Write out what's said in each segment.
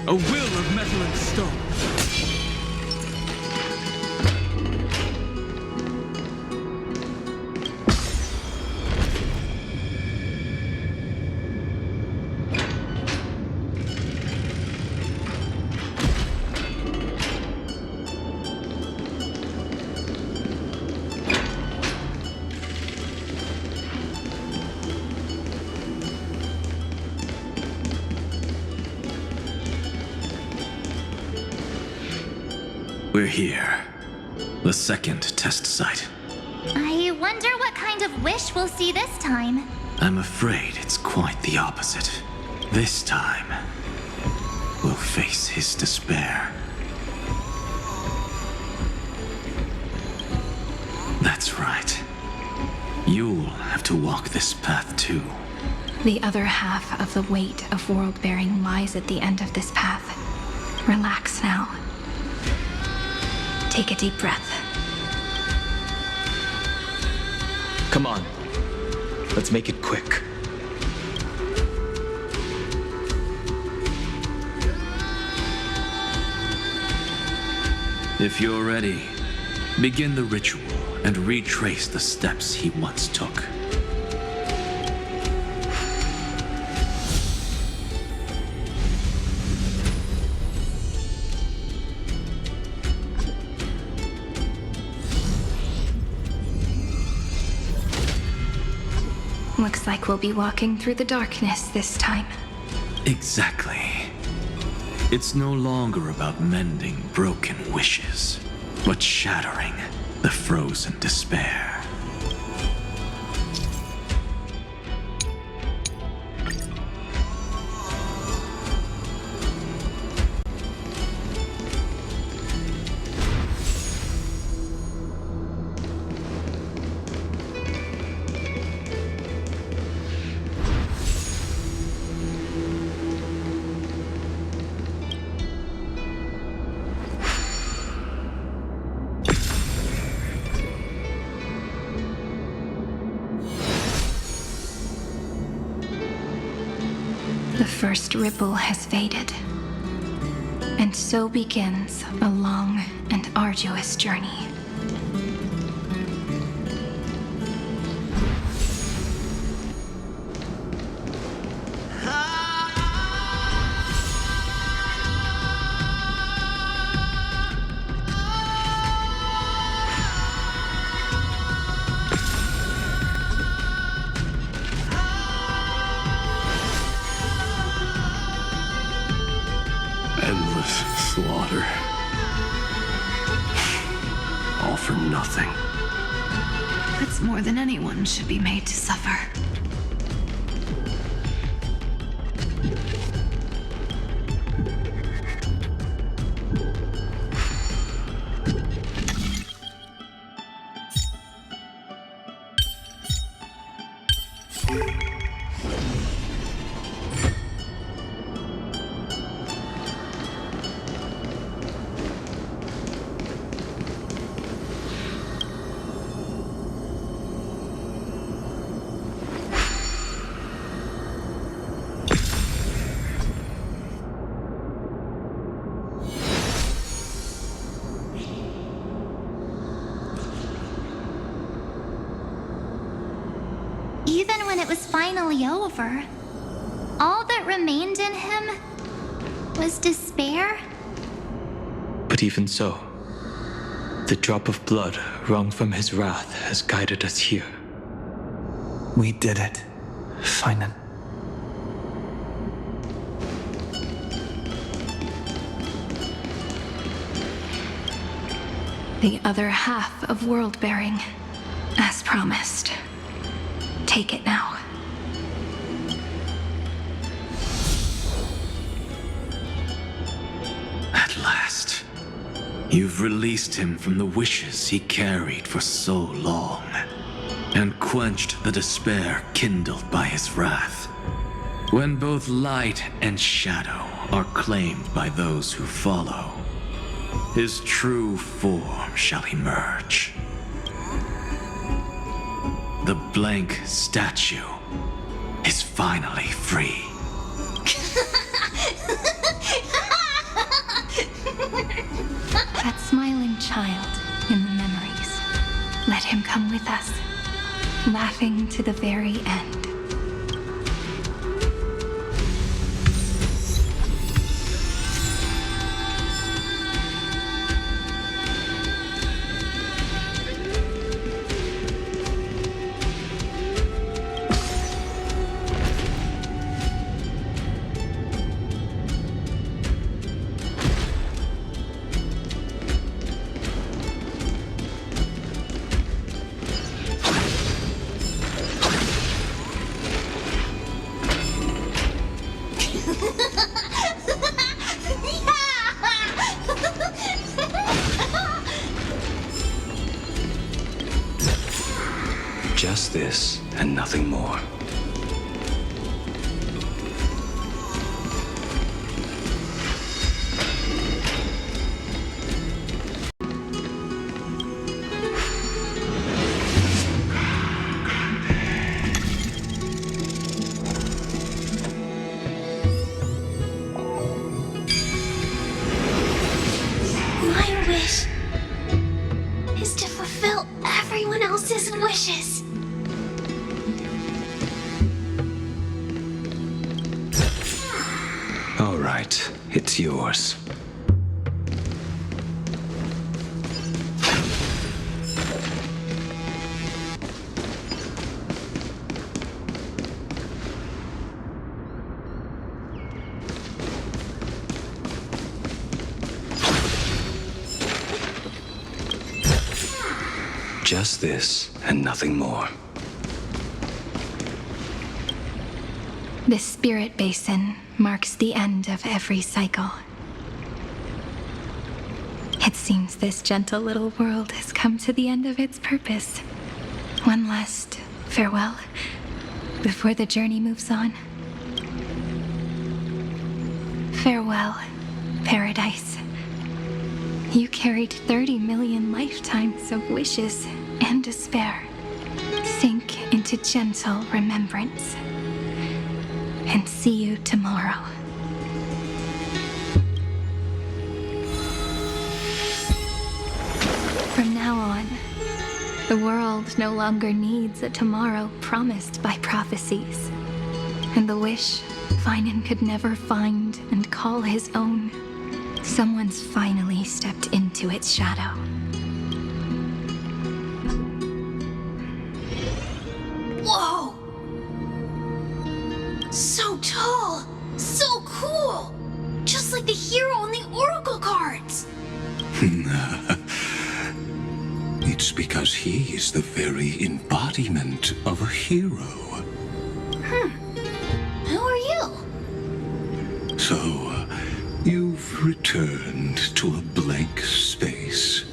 A will of metal and stone. We're here. The second test site. I wonder what kind of wish we'll see this time. I'm afraid it's quite the opposite. This time, we'll face his despair. That's right. You'll have to walk this path too. The other half of the weight of world-bearing lies at the end of this path. Relax now. Take a deep breath. Come on. Let's make it quick. If you're ready, begin the ritual and retrace the steps he once took. Looks like we'll be walking through the darkness this time. Exactly. It's no longer about mending broken wishes, but shattering the frozen despair. The first ripple has faded, and so begins a long and arduous journey. Endless slaughter. All for nothing. That's more than anyone should be made to suffer. Even when it was finally over, all that remained in him was despair. But even so, the drop of blood wrung from his wrath has guided us here. We did it, Phainon. The other half of world-bearing, as promised. Take it now. At last, you've released him from the wishes he carried for so long, and quenched the despair kindled by his wrath. When both light and shadow are claimed by those who follow, his true form shall emerge. The blank statue is finally free. That smiling child in the memories. Let him come with us, laughing to the very end. Just this and nothing more. My wish is to fulfill everyone else's wishes. All right, it's yours. Just this and nothing more. This spirit basin marks the end of every cycle. It seems this gentle little world has come to the end of its purpose. One last farewell before the journey moves on. Farewell, paradise. You carried 30 million lifetimes of wishes and despair. Sink into gentle remembrance. And see you tomorrow. From now on, the world no longer needs a tomorrow promised by prophecies. And the wish Phainon could never find and call his own, someone's finally stepped into its shadow. Whoa! So tall! So cool! Just like the hero on the Oracle cards! It's because he is the very embodiment of a hero. Who are you? So, you've returned to a blank space.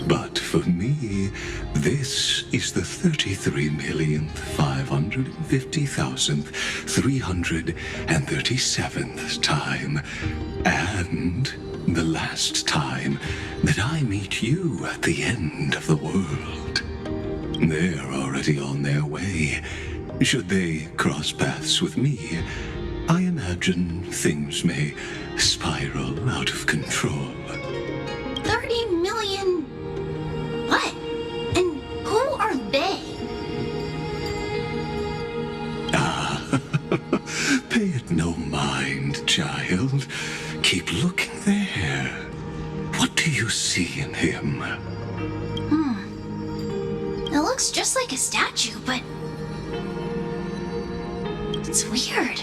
But for me, this is the 33,550,337th time, and the last time that I meet you at the end of the world. They're already on their way. Should they cross paths with me, I imagine things may spiral out of control. 30 million... what? And who are they? Pay it no mind, child. Keep looking there. What do you see in him? It looks just like a statue, but... it's weird.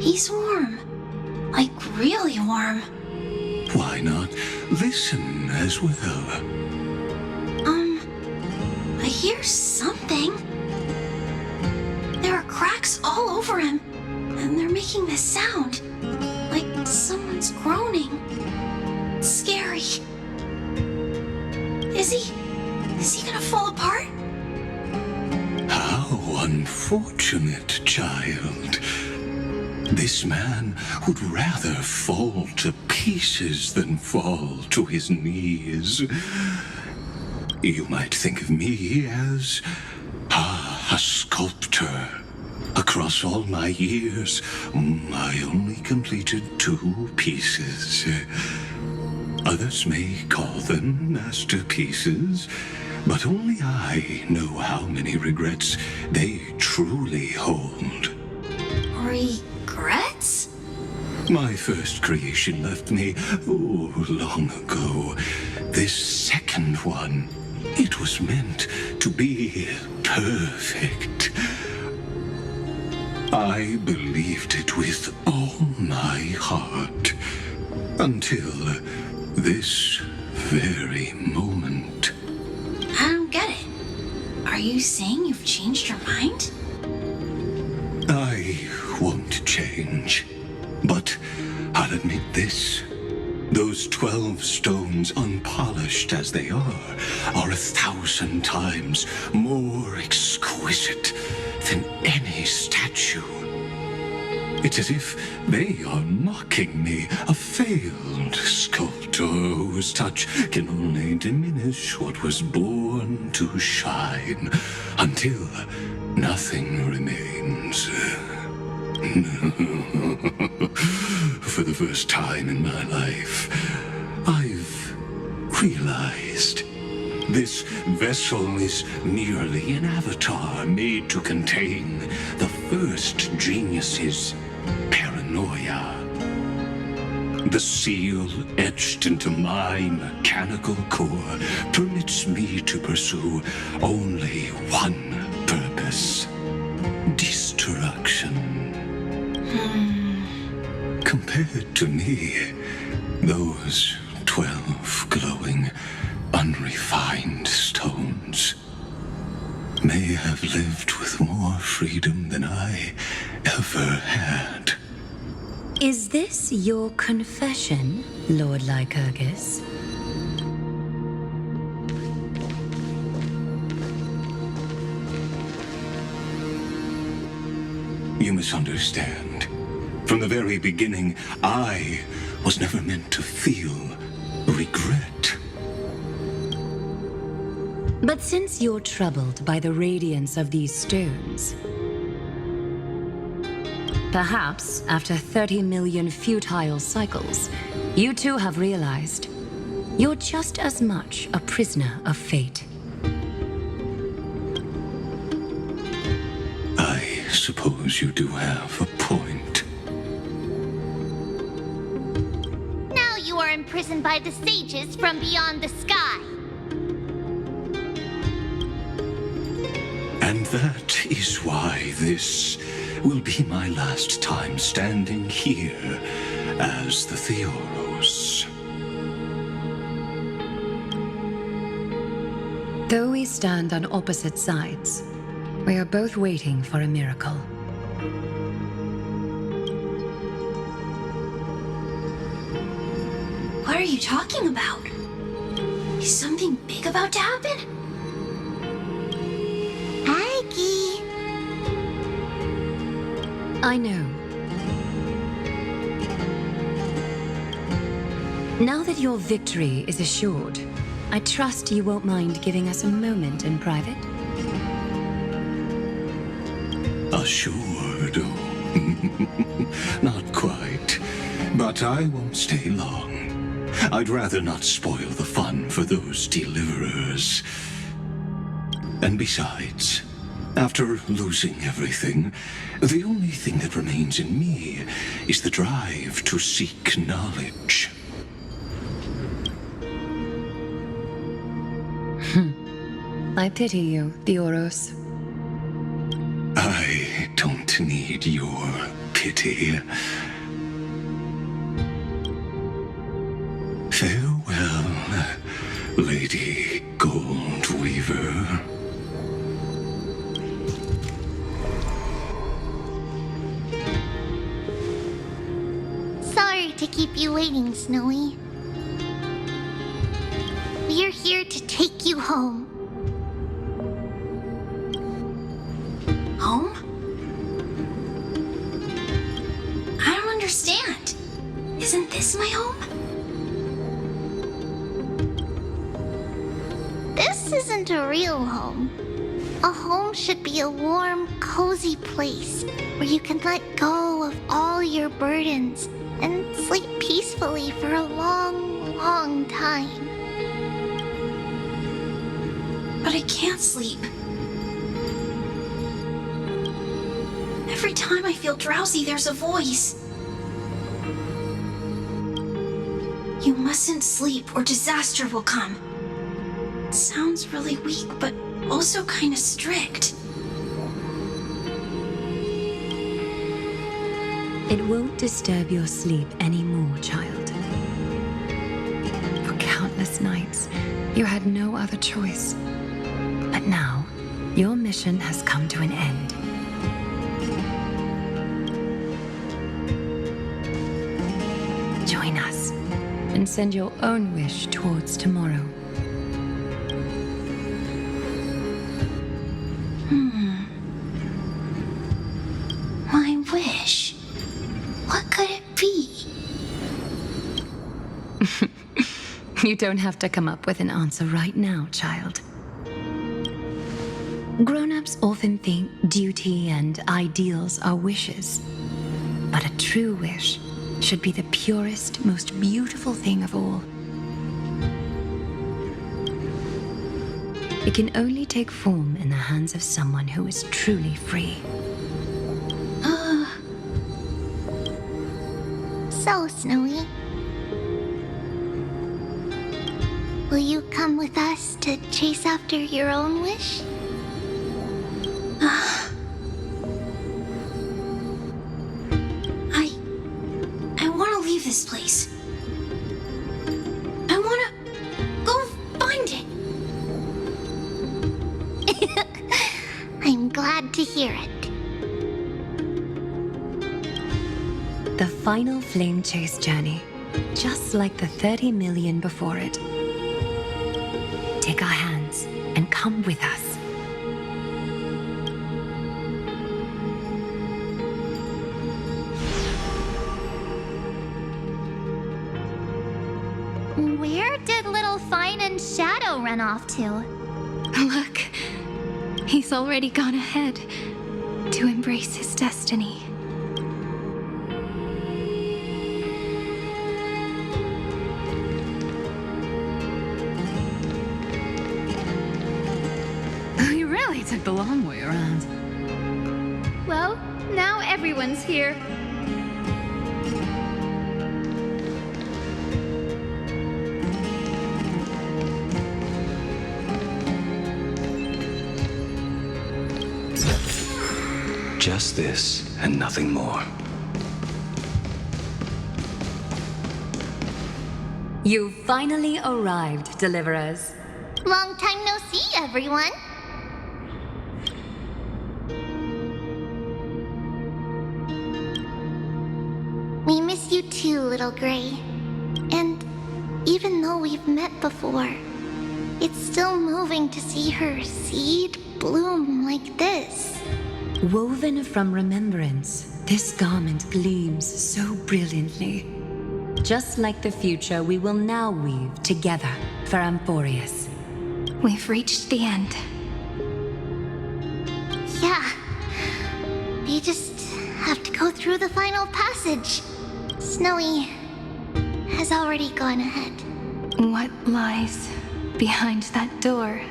He's warm. Like, really warm. Why not listen as well? I hear something. There are cracks all over him, and they're making this sound. Like someone's groaning. It's scary. Is he gonna fall apart? How unfortunate, child. This man would rather fall to pieces than fall to his knees. You might think of me as a sculptor. Across all my years, I only completed 2 pieces. Others may call them masterpieces, but only I know how many regrets they truly hold. Regrets? My first creation left me, long ago. This second one, it was meant to be perfect. I believed it with all my heart, until this very moment. I don't get it. Are you saying you've changed your mind? I won't change, but I'll admit this. Those 12 stones, unpolished as they are 1,000 times more exquisite than any statue. It's as if they are mocking me, a failed sculptor whose touch can only diminish what was born to shine, until nothing remains. For the first time in my life, I've realized this vessel is merely an avatar made to contain the first genius's paranoia. The seal etched into my mechanical core permits me to pursue only one purpose: destruction. Compared to me, those 12 glowing, unrefined stones may have lived with more freedom than I ever had. Is this your confession, Lord Lycurgus? You misunderstand. From the very beginning, I was never meant to feel regret. But since you're troubled by the radiance of these stones, perhaps after 30 million futile cycles, you too have realized you're just as much a prisoner of fate. I suppose you do have a point. Now you are imprisoned by the sages from beyond the sky. And that is why this will be my last time standing here as the Theoros. Though we stand on opposite sides, we are both waiting for a miracle. What are you talking about? Is something big about to happen? Aggie. I know. Now that your victory is assured, I trust you won't mind giving us a moment in private. Assured? Not quite. But I won't stay long. I'd rather not spoil the fun for those deliverers. And besides, after losing everything, the only thing that remains in me is the drive to seek knowledge. I pity you, Theoros. I don't need your pity. Farewell, Lady Goldweaver. Sorry to keep you waiting, Snowy. We're here to take you home. Home? I don't understand. Isn't this my home? This isn't a real home. A home should be a warm, cozy place where you can let go of all your burdens and sleep peacefully for a long, long time. But I can't sleep. Every time I feel drowsy, there's a voice. You mustn't sleep or disaster will come. It sounds really weak, but also kind of strict. It won't disturb your sleep anymore, child. For countless nights, you had no other choice. But now, your mission has come to an end. Join us, and send your own wish towards tomorrow. My wish. What could it be? You don't have to come up with an answer right now, child. Grown-ups often think duty and ideals are wishes. But a true wish should be the purest, most beautiful thing of all. It can only take form in the hands of someone who is truly free. So, Snowy, will you come with us to chase after your own wish? I want to leave this place. I want to go find it. I'm glad to hear it. The final flame chase journey, just like the 30 million before it. Take our hands and come with us. Where did little Phainon's shadow run off to? Look, he's already gone ahead to embrace his destiny. We really took the long way around. Well, now everyone's here. Just this and nothing more. You finally arrived, Deliverers. Long time no see, everyone. We miss you too, Little Gray. And even though we've met before, it's still moving to see her seed bloom like this. Woven from remembrance, this garment gleams so brilliantly. Just like the future, we will now weave together for Amphoreus. We've reached the end. Yeah. We just have to go through the final passage. Snowy has already gone ahead. What lies behind that door?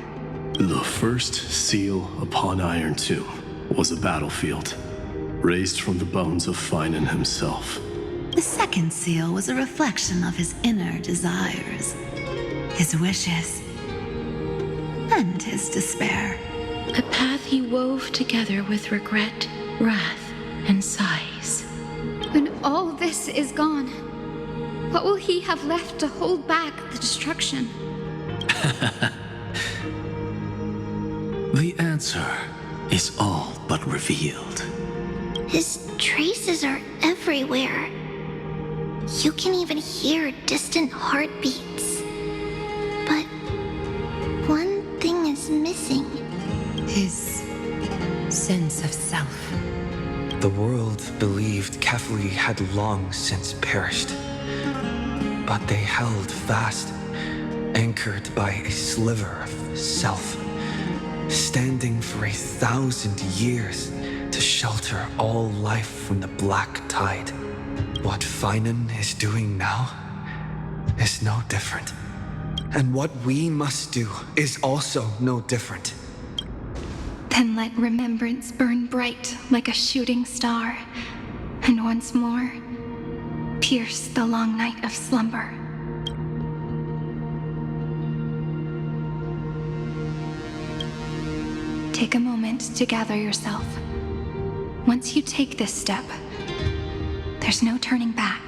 The first seal upon Irontomb was a battlefield, raised from the bones of Phainon himself. The second seal was a reflection of his inner desires, his wishes, and his despair. A path he wove together with regret, wrath, and sighs. When all this is gone, what will he have left to hold back the destruction? The answer is all but revealed. His traces are everywhere. You can even hear distant heartbeats. But one thing is missing. His sense of self. The world believed Kefli had long since perished. But they held fast, anchored by a sliver of self, standing for 1,000 years to shelter all life from the black tide. What Phainon is doing now is no different. And what we must do is also no different. Then let remembrance burn bright like a shooting star, and once more, pierce the long night of slumber. Take a moment to gather yourself. Once you take this step, there's no turning back.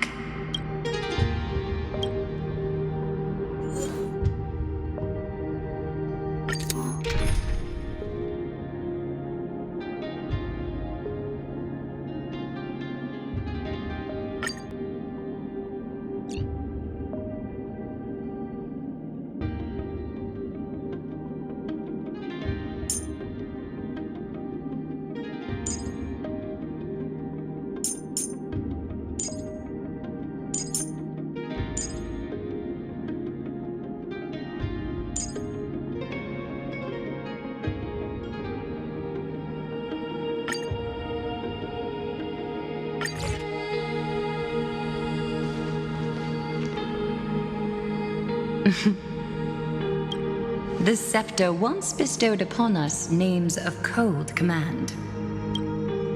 The scepter once bestowed upon us names of cold command.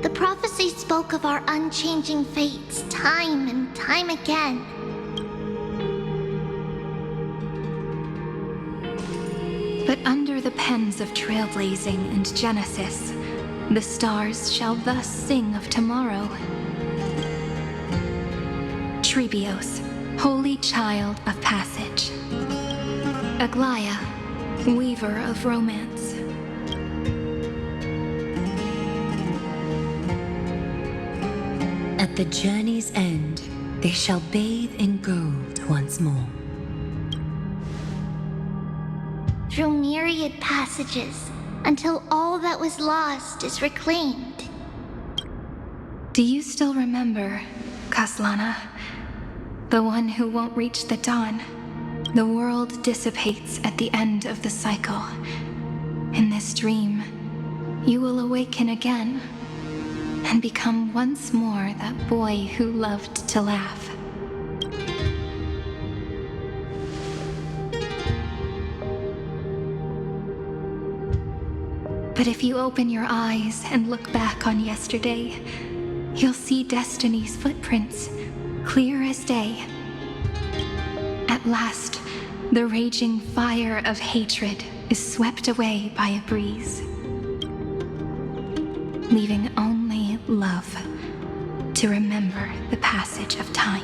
The prophecy spoke of our unchanging fates time and time again. But under the pens of trailblazing and genesis, the stars shall thus sing of tomorrow. Trebios, holy child of passage. Aglaia, weaver of romance. At the journey's end, they shall bathe in gold once more. Through myriad passages, until all that was lost is reclaimed. Do you still remember, Khaslana? The one who won't reach the dawn. The world dissipates at the end of the cycle. In this dream, you will awaken again and become once more that boy who loved to laugh. But if you open your eyes and look back on yesterday, you'll see destiny's footprints, clear as day. At last, the raging fire of hatred is swept away by a breeze, leaving only love to remember the passage of time.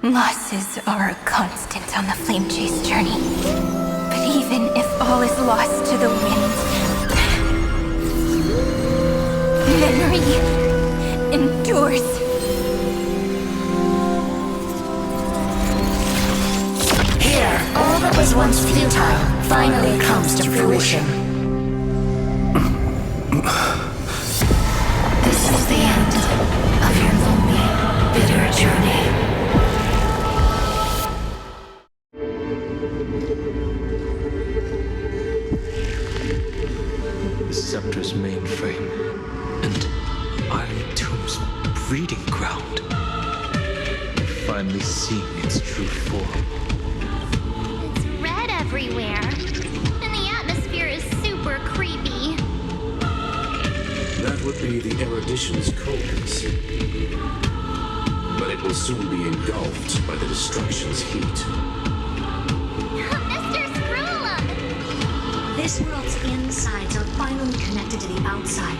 Losses are a constant on the Flame Chase journey. But even if all is lost to the wind, memory endures. Here, all that was once futile finally comes to fruition. This is the end of your lonely, bitter journey. Scepter's mainframe, and Irontomb's breeding ground. Finally seeing its true form. It's red everywhere, and the atmosphere is super creepy. That would be the erudition's coldness. But it will soon be engulfed by the destruction's heat. This world's insides are finally connected to the outside.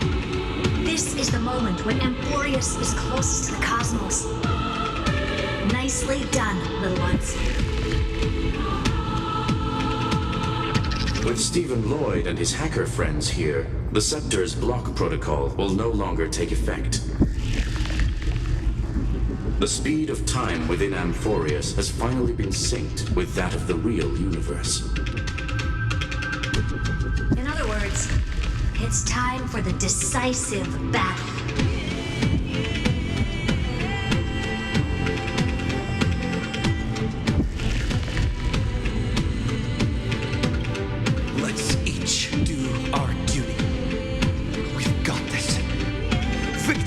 This is the moment when Amphoreus is closest to the cosmos. Nicely done, little ones. With Stephen Lloyd and his hacker friends here, the Scepter's block protocol will no longer take effect. The speed of time within Amphoreus has finally been synced with that of the real universe. In other words, it's time for the decisive battle.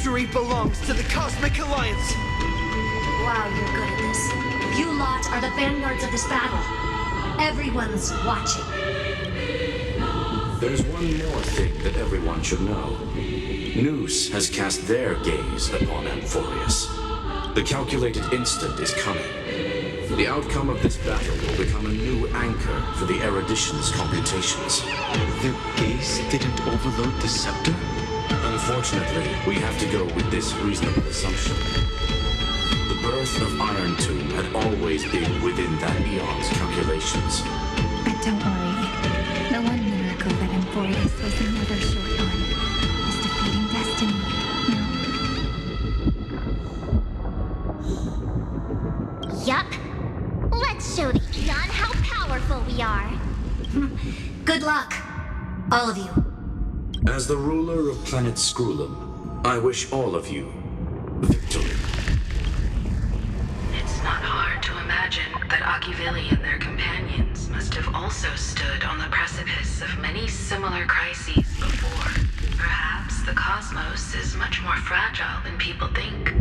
Victory belongs to the Cosmic Alliance! Wow, you're good at this. You lot are the vanguards of this battle. Everyone's watching. There's one more thing that everyone should know. Noose has cast their gaze upon Amphoreus. The calculated instant is coming. The outcome of this battle will become a new anchor for the erudition's computations. Their gaze didn't overload the scepter? Unfortunately, we have to go with this reasonable assumption. The birth of Irontomb had always been within that eon's calculations. But don't worry. The one miracle that Amphoreus was never short on is defeating destiny. No? Yup. Let's show the Eon how powerful we are. Good luck, all of you. As the ruler of planet Scrulum, I wish all of you victory. It's not hard to imagine that Achivili and their companions must have also stood on the precipice of many similar crises before. Perhaps the cosmos is much more fragile than people think.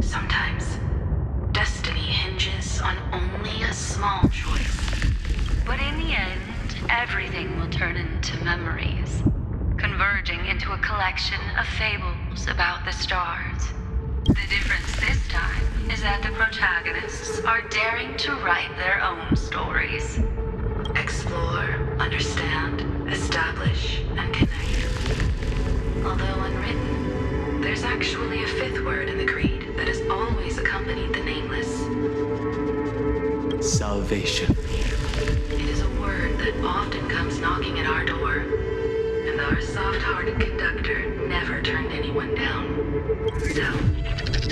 Sometimes, destiny hinges on only a small choice. But in the end, everything will turn into memories, converging into a collection of fables about the stars. The difference this time is that the protagonists are daring to write their own stories. Explore, understand, establish, and connect. Although unwritten, there's actually a fifth word in the creed that has always accompanied the nameless. Salvation. It is a word that often comes knocking at our door, and our soft-hearted conductor never turned anyone down. So,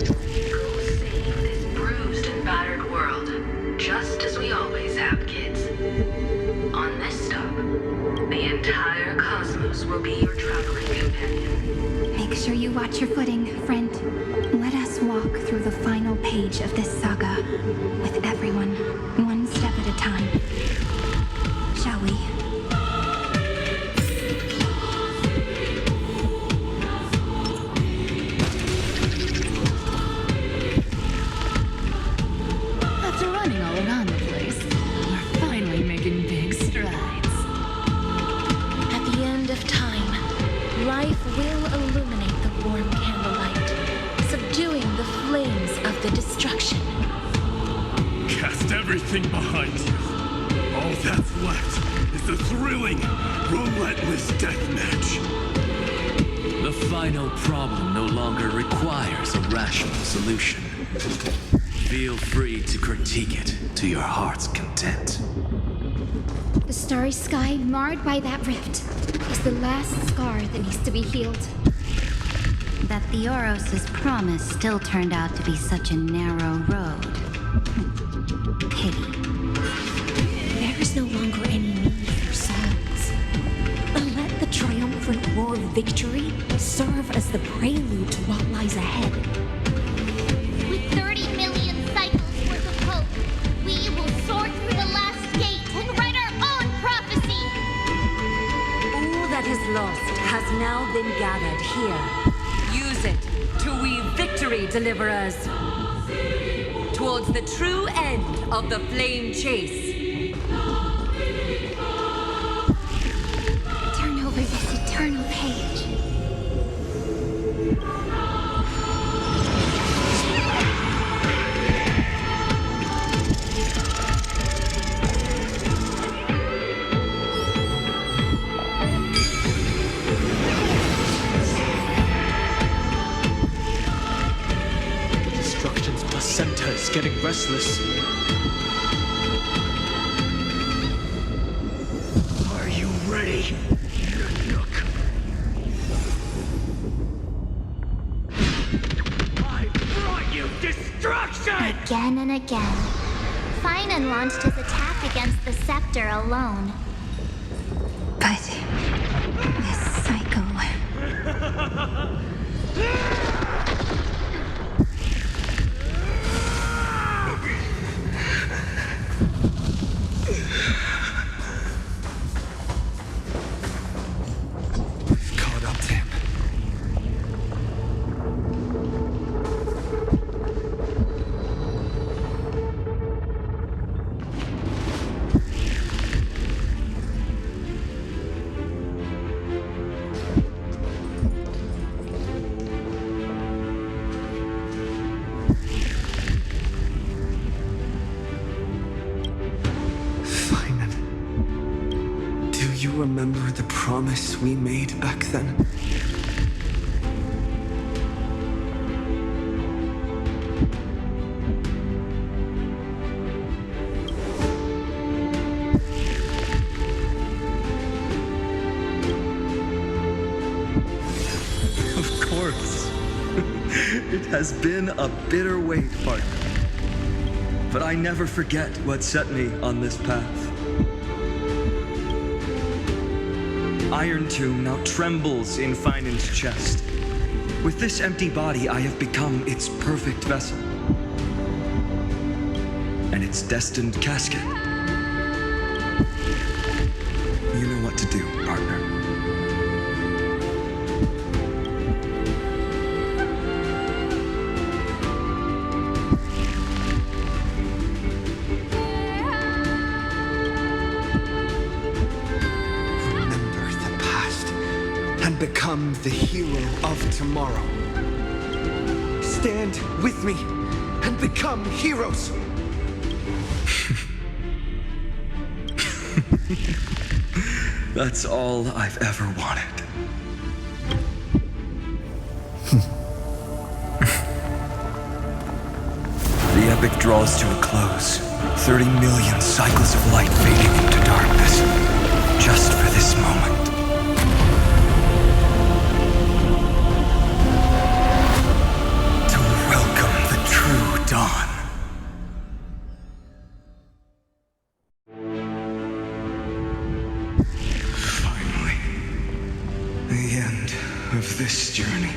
go save this bruised and battered world, just as we always have, kids. On this stop, the entire cosmos will be your traveling companion. Make sure you watch your footing, friend. Let us walk through the final page of this saga, with everyone, one step at a time. Shall we? After running all around the place, we're finally making big strides. At the end of time, life will illuminate the warm candlelight, subduing the flames of the destruction. Cast everything behind you. All that's left is the thrilling, relentless deathmatch. The final problem no longer requires a rational solution. Feel free to critique it to your heart's content. The starry sky marred by that rift is the last scar that needs to be healed. That Theoros' promise still turned out to be such a narrow road. Pity. There is no longer any need for songs. Let the triumphant roar of victory serve as the prelude to what lies ahead. With 30 million cycles worth of hope, we will soar through the last gate and write our own prophecy! All that is lost has now been gathered here. Use it to weave victory, deliverers, towards the true end of the flame chase. Turn over this eternal page. Destruction's placenta is getting restless. Are you ready, Nanook? I brought you destruction! Again and again, Phainon launched his attack against the scepter alone. But this cycle... Caught up to him. remember the promise we made back then? Of course. It has been a bitter wait, partner. But I never forget what set me on this path. Irontomb now trembles in Phainon's chest. With this empty body, I have become its perfect vessel. And its destined casket. You know what to do, partner. Become the hero of tomorrow. Stand with me and become heroes. That's all I've ever wanted. The epic draws to a close. 30 million cycles of light fading into darkness. Just for this moment. Dawn. Finally, the end of this journey.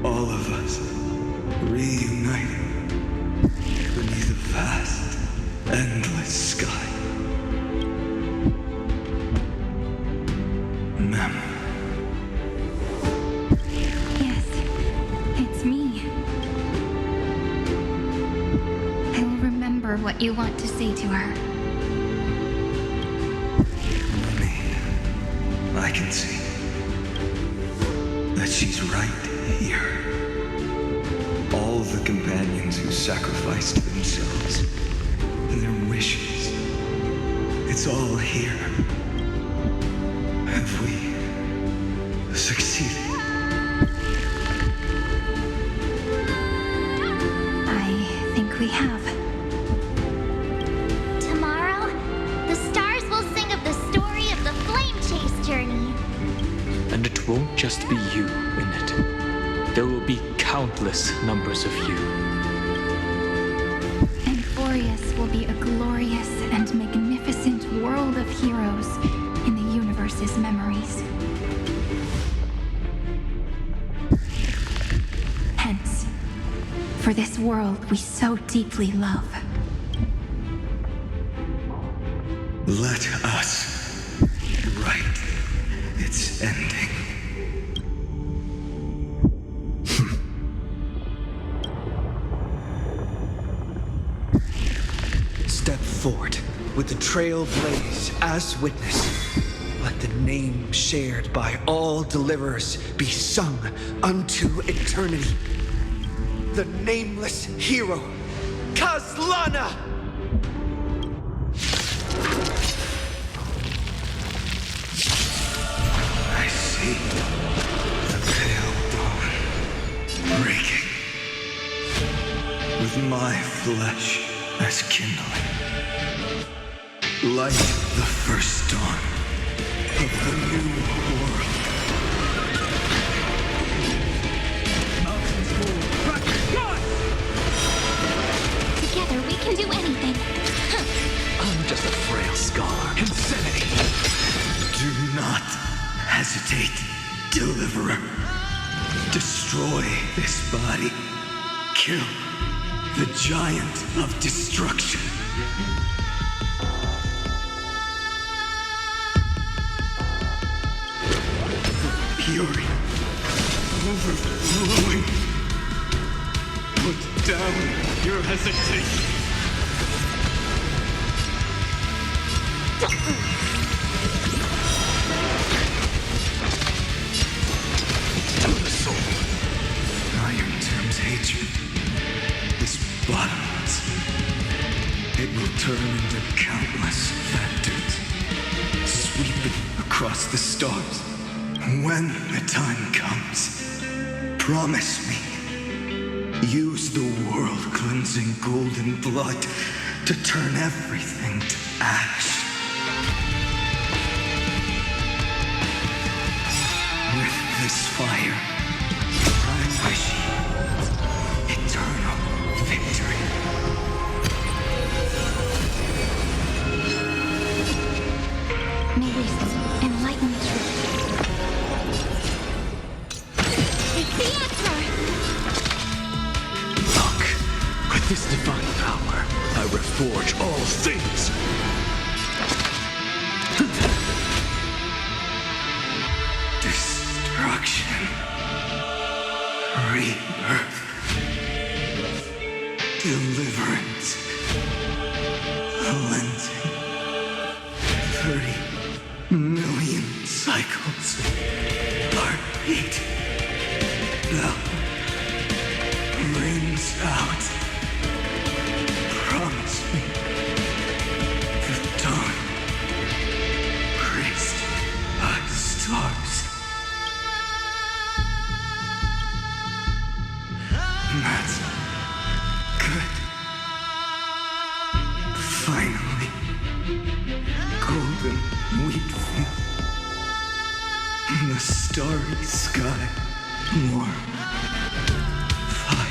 All of us reunited beneath a vast, endless sky. Mem. Yes, it's me. What you want to say to her. I can see that she's right here. All the companions who sacrificed themselves and their wishes. It's all here. Have we succeeded? I think we have. And it won't just be you in it. There will be countless numbers of you. Amphoreus will be a glorious and magnificent world of heroes in the universe's memories. Hence, for this world we so deeply love. Let us write its ending. Step forward with the trail blaze as witness. Let the name shared by all deliverers be sung unto eternity. The nameless hero, Khaslana! I see the pale dawn breaking, with my flesh as kindling. Light the first dawn of the new world. Mountains fall, crackers gone! Together we can do anything. I'm just a frail scholar. Insanity! Do not hesitate, deliverer. Destroy this body. Kill the giant of destruction. Fury overflowing. Put down your hesitation. The soul. Irontomb's hatred is bottomless. It will turn into countless phantoms, sweeping stars. When the time comes, promise me. Use the world-cleansing golden blood to turn everything to ash. With this fire, I'm wishing eternal victory. May we enlighten the truth. It's the answer! Look, with this divine power, I reforge all things! Destruction. Rebirth. Deliverance. Cleansing. 30 million cycles. Heartbeat. Now rings out. Promise me the dawn graced by stars. That's good. Finally, golden wheat field. The starry sky, warm fire.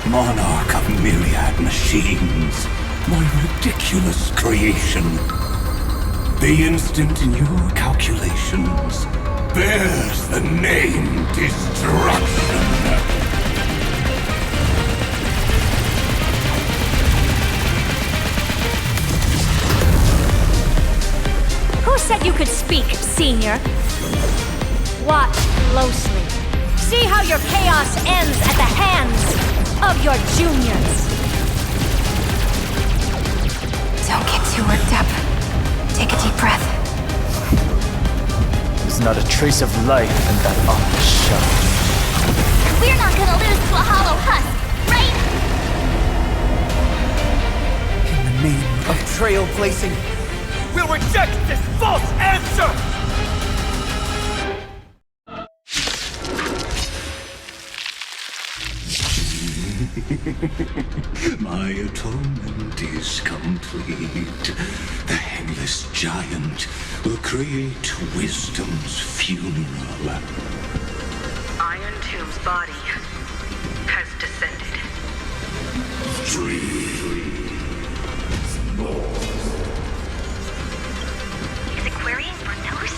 Monarch of myriad machines, my ridiculous creation. The instant in your calculations bears the name Destruction. Who said you could speak, Senior? Watch closely. See how your chaos ends at the hands of your juniors. Don't get too worked up. Take a deep breath. There's not a trace of life in that ominous shell. We're not gonna lose to a hollow husk, right? In the name of trailblazing, we'll reject this false answer! My atonement is complete. The Headless Giant will create wisdom's funeral. Irontomb's body has descended. Is it querying for news?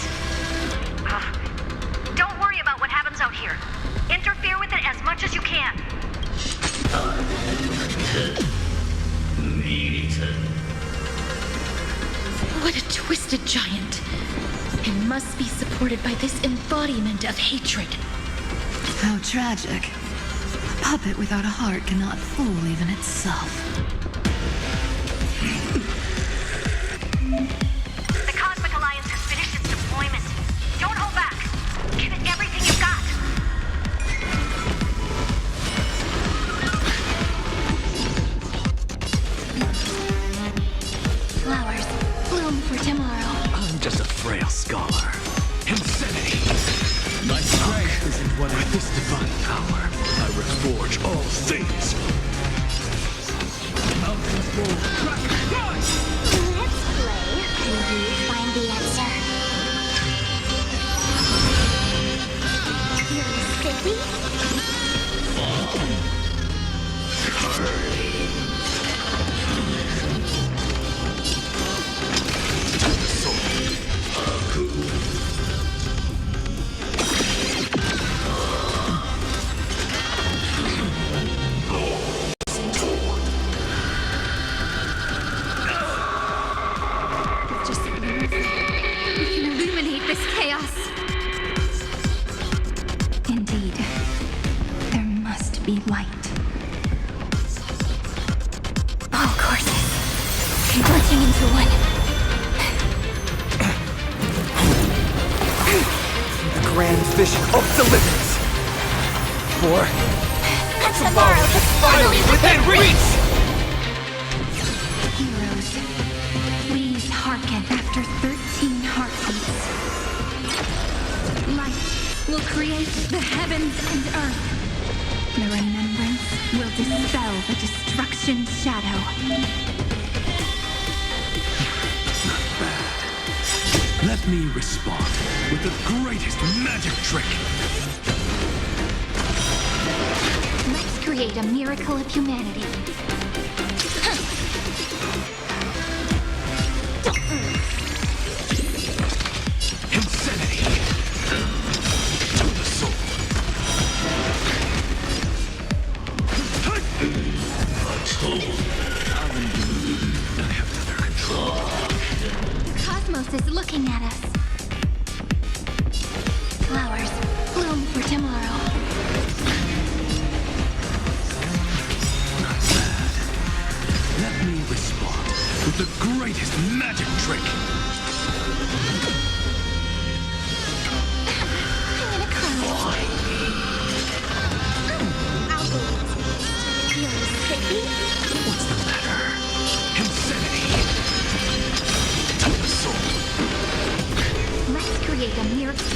Don't worry about what happens out here. Interfere with it as much as you can. What a twisted giant. It must be supported by this embodiment of hatred. How tragic. A puppet without a heart cannot fool even itself. The Cosmic Alliance has finished its deployment. Don't hold back. Give it everything you've got. Flowers bloom for tomorrow. I'm just a frail scholar. Insanity! My strength is in what with this divine power, I reforge all things. Mountains roll, crack, rise! Let's play. Can you find the answer? You're silly? merging into one. The grand vision of deliverance. For tomorrow is finally within reach! Heroes, please hearken after 13 heartbeats. Light will create the heavens and earth. The remembrance will dispel the destruction shadow. Not bad. Let me respond with the greatest magic trick. Let's create a miracle of humanity. Insanity. To the soul. I have other control. The cosmos is looking at us. Flowers bloom for tomorrow. Not bad. Let me respond with the greatest magic trick. I'm gonna cry. I'll go. Feeling sicky? What's the matter? Insanity. To the soul. Let's create a miracle.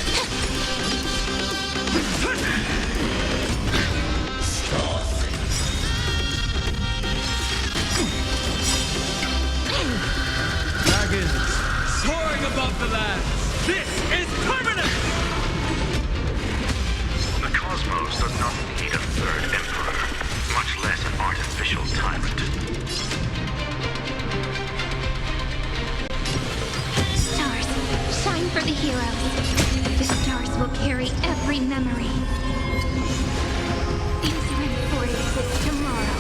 Dragons, soaring above the lands. This is permanent! The cosmos does not need a third emperor, much less an artificial tyrant. Stars, shine for the heroes. The stars will carry every memory. Into Amphoreus tomorrow.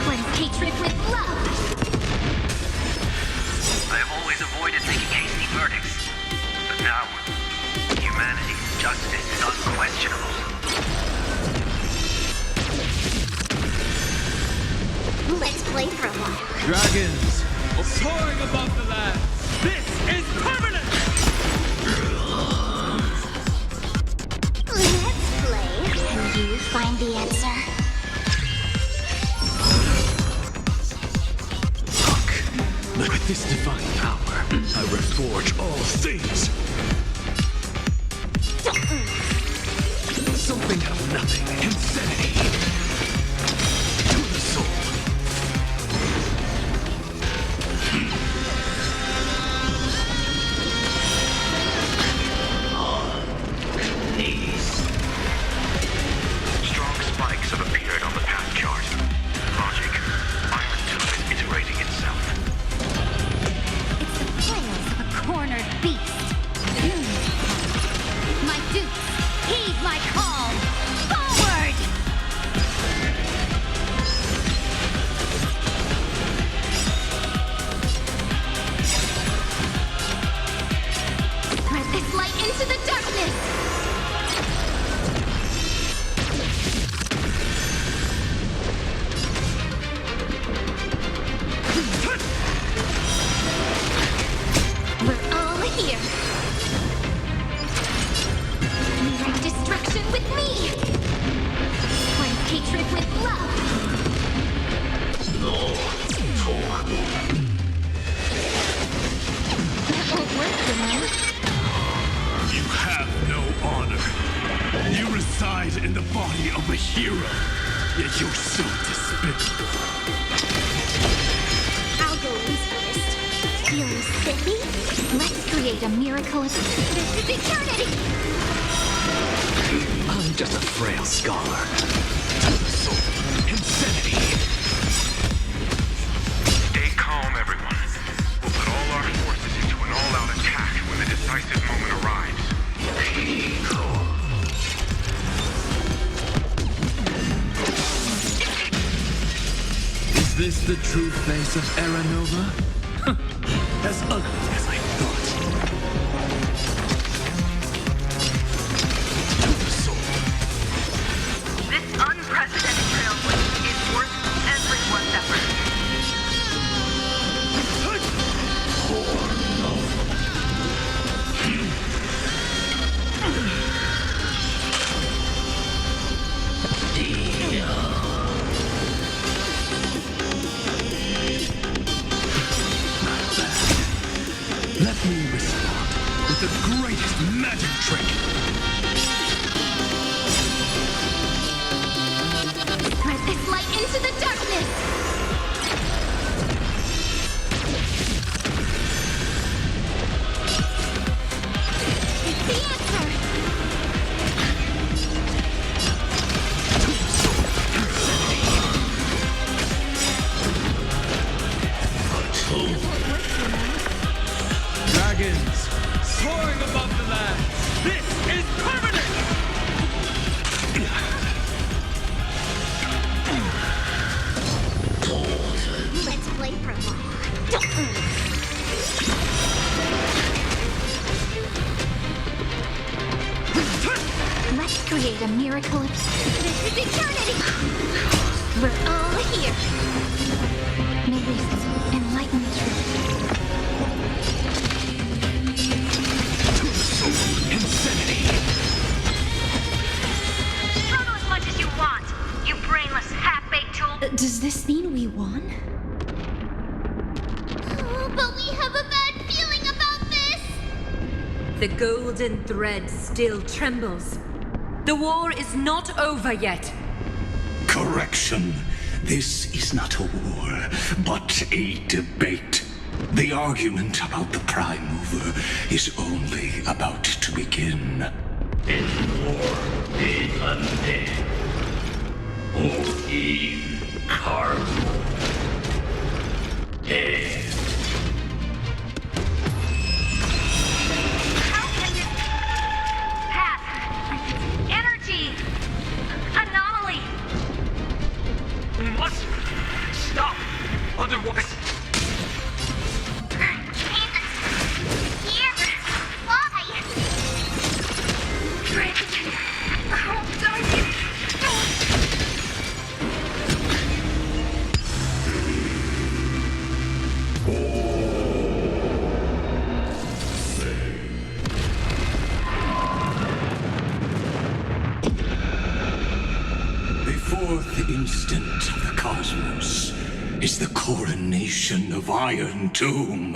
Cleanse hatred with love. I have always avoided making hasty verdicts, but now, humanity's justice is unquestionable. Let's play for a while. Dragons, soaring above the lands. This is permanent! Let's play. And you find the answer. With this divine power, I reforge all things. Something of nothing. Insanity. To the soul. Strong spikes have appeared on the path chart. Logic. Irontomb is iterating itself. Trails of a cornered beast. My dupes, heed my call. Forward! Spread this light into the darkness! We're all here. Mirroring destruction with me. Cleanse hatred with love. That won't work, you know. You have no honor. You reside in the body of a hero, yet you're so despicable. I'll go loose first. Feeling sicky? Let's create a miracle of this is eternity! I'm just a frail scholar. To the soul. Insanity. Stay calm, everyone. We'll put all our forces into an all-out attack when the decisive moment arrives. Is this the true face of Aranova? As ugly as I thought. This unprecedented trailblaze is worth miracle of this is eternity! We're all here! May this enlighten truth. Insanity! Struggle as much as you want, you brainless half-baked tool. Does this mean we won? But we have a bad feeling about this! The golden thread still trembles. The war is not over yet. Correction. This is not a war, but a debate. The argument about the Prime Mover is only about to begin. It's war is undead. Who is Cargo? Dead. How can this path? Energy! Anomaly! We must stop. Otherwise... Here? Why? Oh, darn it! The fourth instant of the cosmos is the coronation of Irontomb.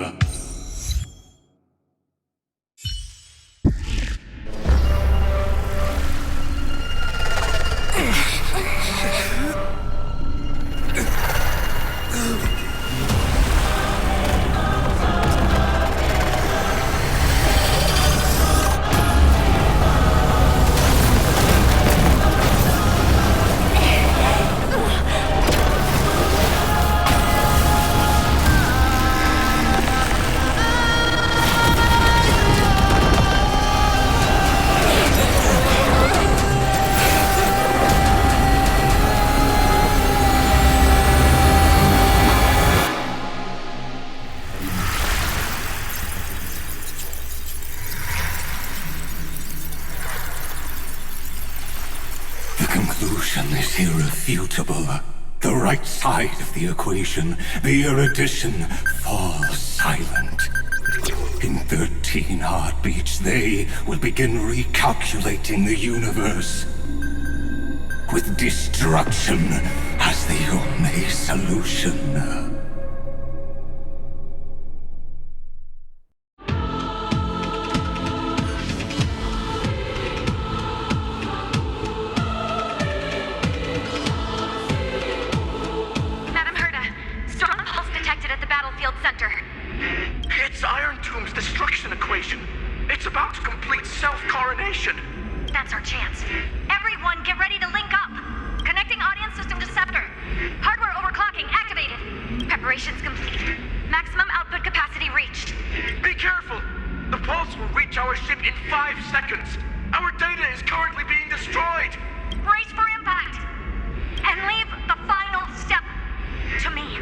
Is irrefutable. The right side of the equation, the erudition, falls silent. In 13 heartbeats, they will begin recalculating the universe, with destruction as the only solution. It's Irontomb's destruction equation. It's about to complete self-coronation. That's our chance. Everyone, get ready to link up. Connecting audience system to scepter. Hardware overclocking activated. Preparations complete. Maximum output capacity reached. Be careful. The pulse will reach our ship in 5 seconds. Our data is currently being destroyed. Brace for impact. And leave the final step to me.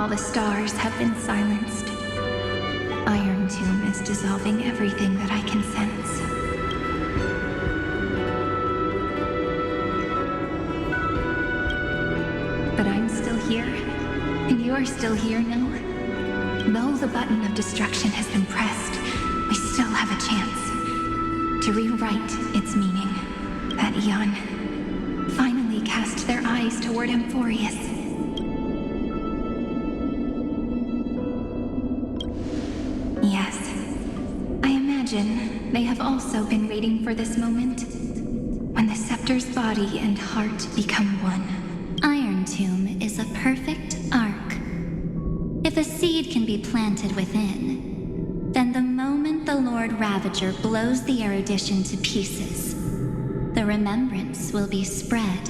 All the stars have been silenced. Irontomb is dissolving everything that I can sense. But I'm still here, and you're still here now. Though the button of destruction has been pressed, we still have a chance to rewrite its meaning. That Eon finally cast their eyes toward Amphoreus. Yes, I imagine they have also been waiting for this moment, when the scepter's body and heart become one. Irontomb is a perfect arc. If a seed can be planted within, then the moment the Lord Ravager blows the erudition to pieces, the remembrance will be spread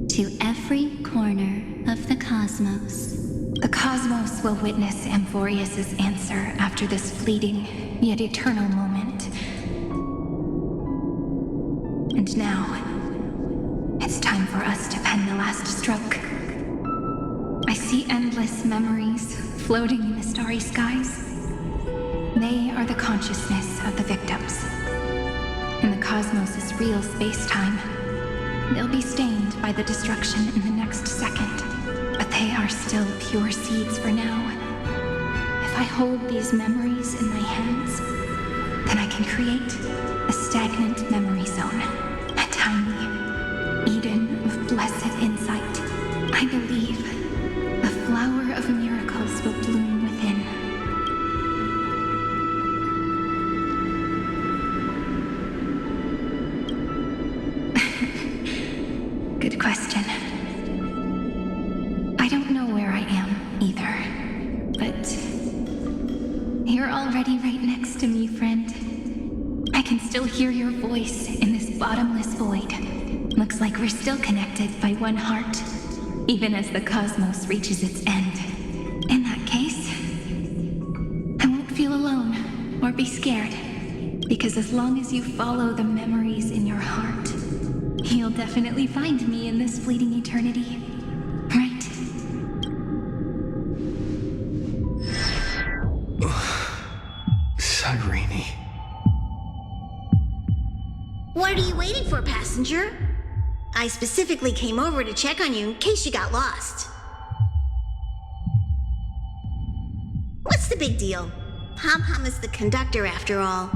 to every corner of the cosmos. The cosmos will witness Amphoreus' answer after this fleeting, yet eternal moment. And now, it's time for us to pen the last stroke. I see endless memories floating in the starry skies. They are the consciousness of the victims. In the cosmos' real space-time, they'll be stained by the destruction in the next second, but they are still pure seeds for now. If I hold these memories in my hands, then I can create a stagnant memory zone, a tiny Eden of blessed insight. I believe the flower of miracles will bloom within. Good question. I don't know where I am either, but you're already right next to me, friend. I can still hear your voice in this bottomless void. Looks like we're still connected by one heart, even as the cosmos reaches its end. In that case, I won't feel alone or be scared, because as long as you follow the memories in your heart, you'll definitely find me in this fleeting eternity. Right? Cyrene. What are you waiting for, passenger? I specifically came over to check on you in case you got lost. What's the big deal? Pom-Pom is the conductor after all.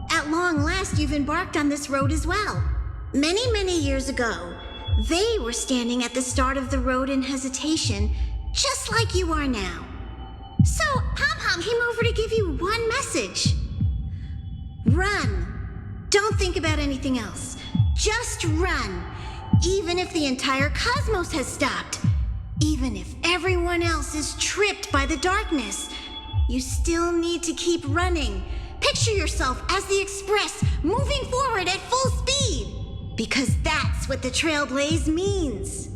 At long last, you've embarked on this road as well. Many, many years ago, they were standing at the start of the road in hesitation, just like you are now. So, Pom-Pom came over to give you one message. Run. Don't think about anything else. Just run. Even if the entire cosmos has stopped. Even if everyone else is tripped by the darkness. You still need to keep running. Picture yourself as the Express, moving forward at full speed. Because that's what the Trailblaze means.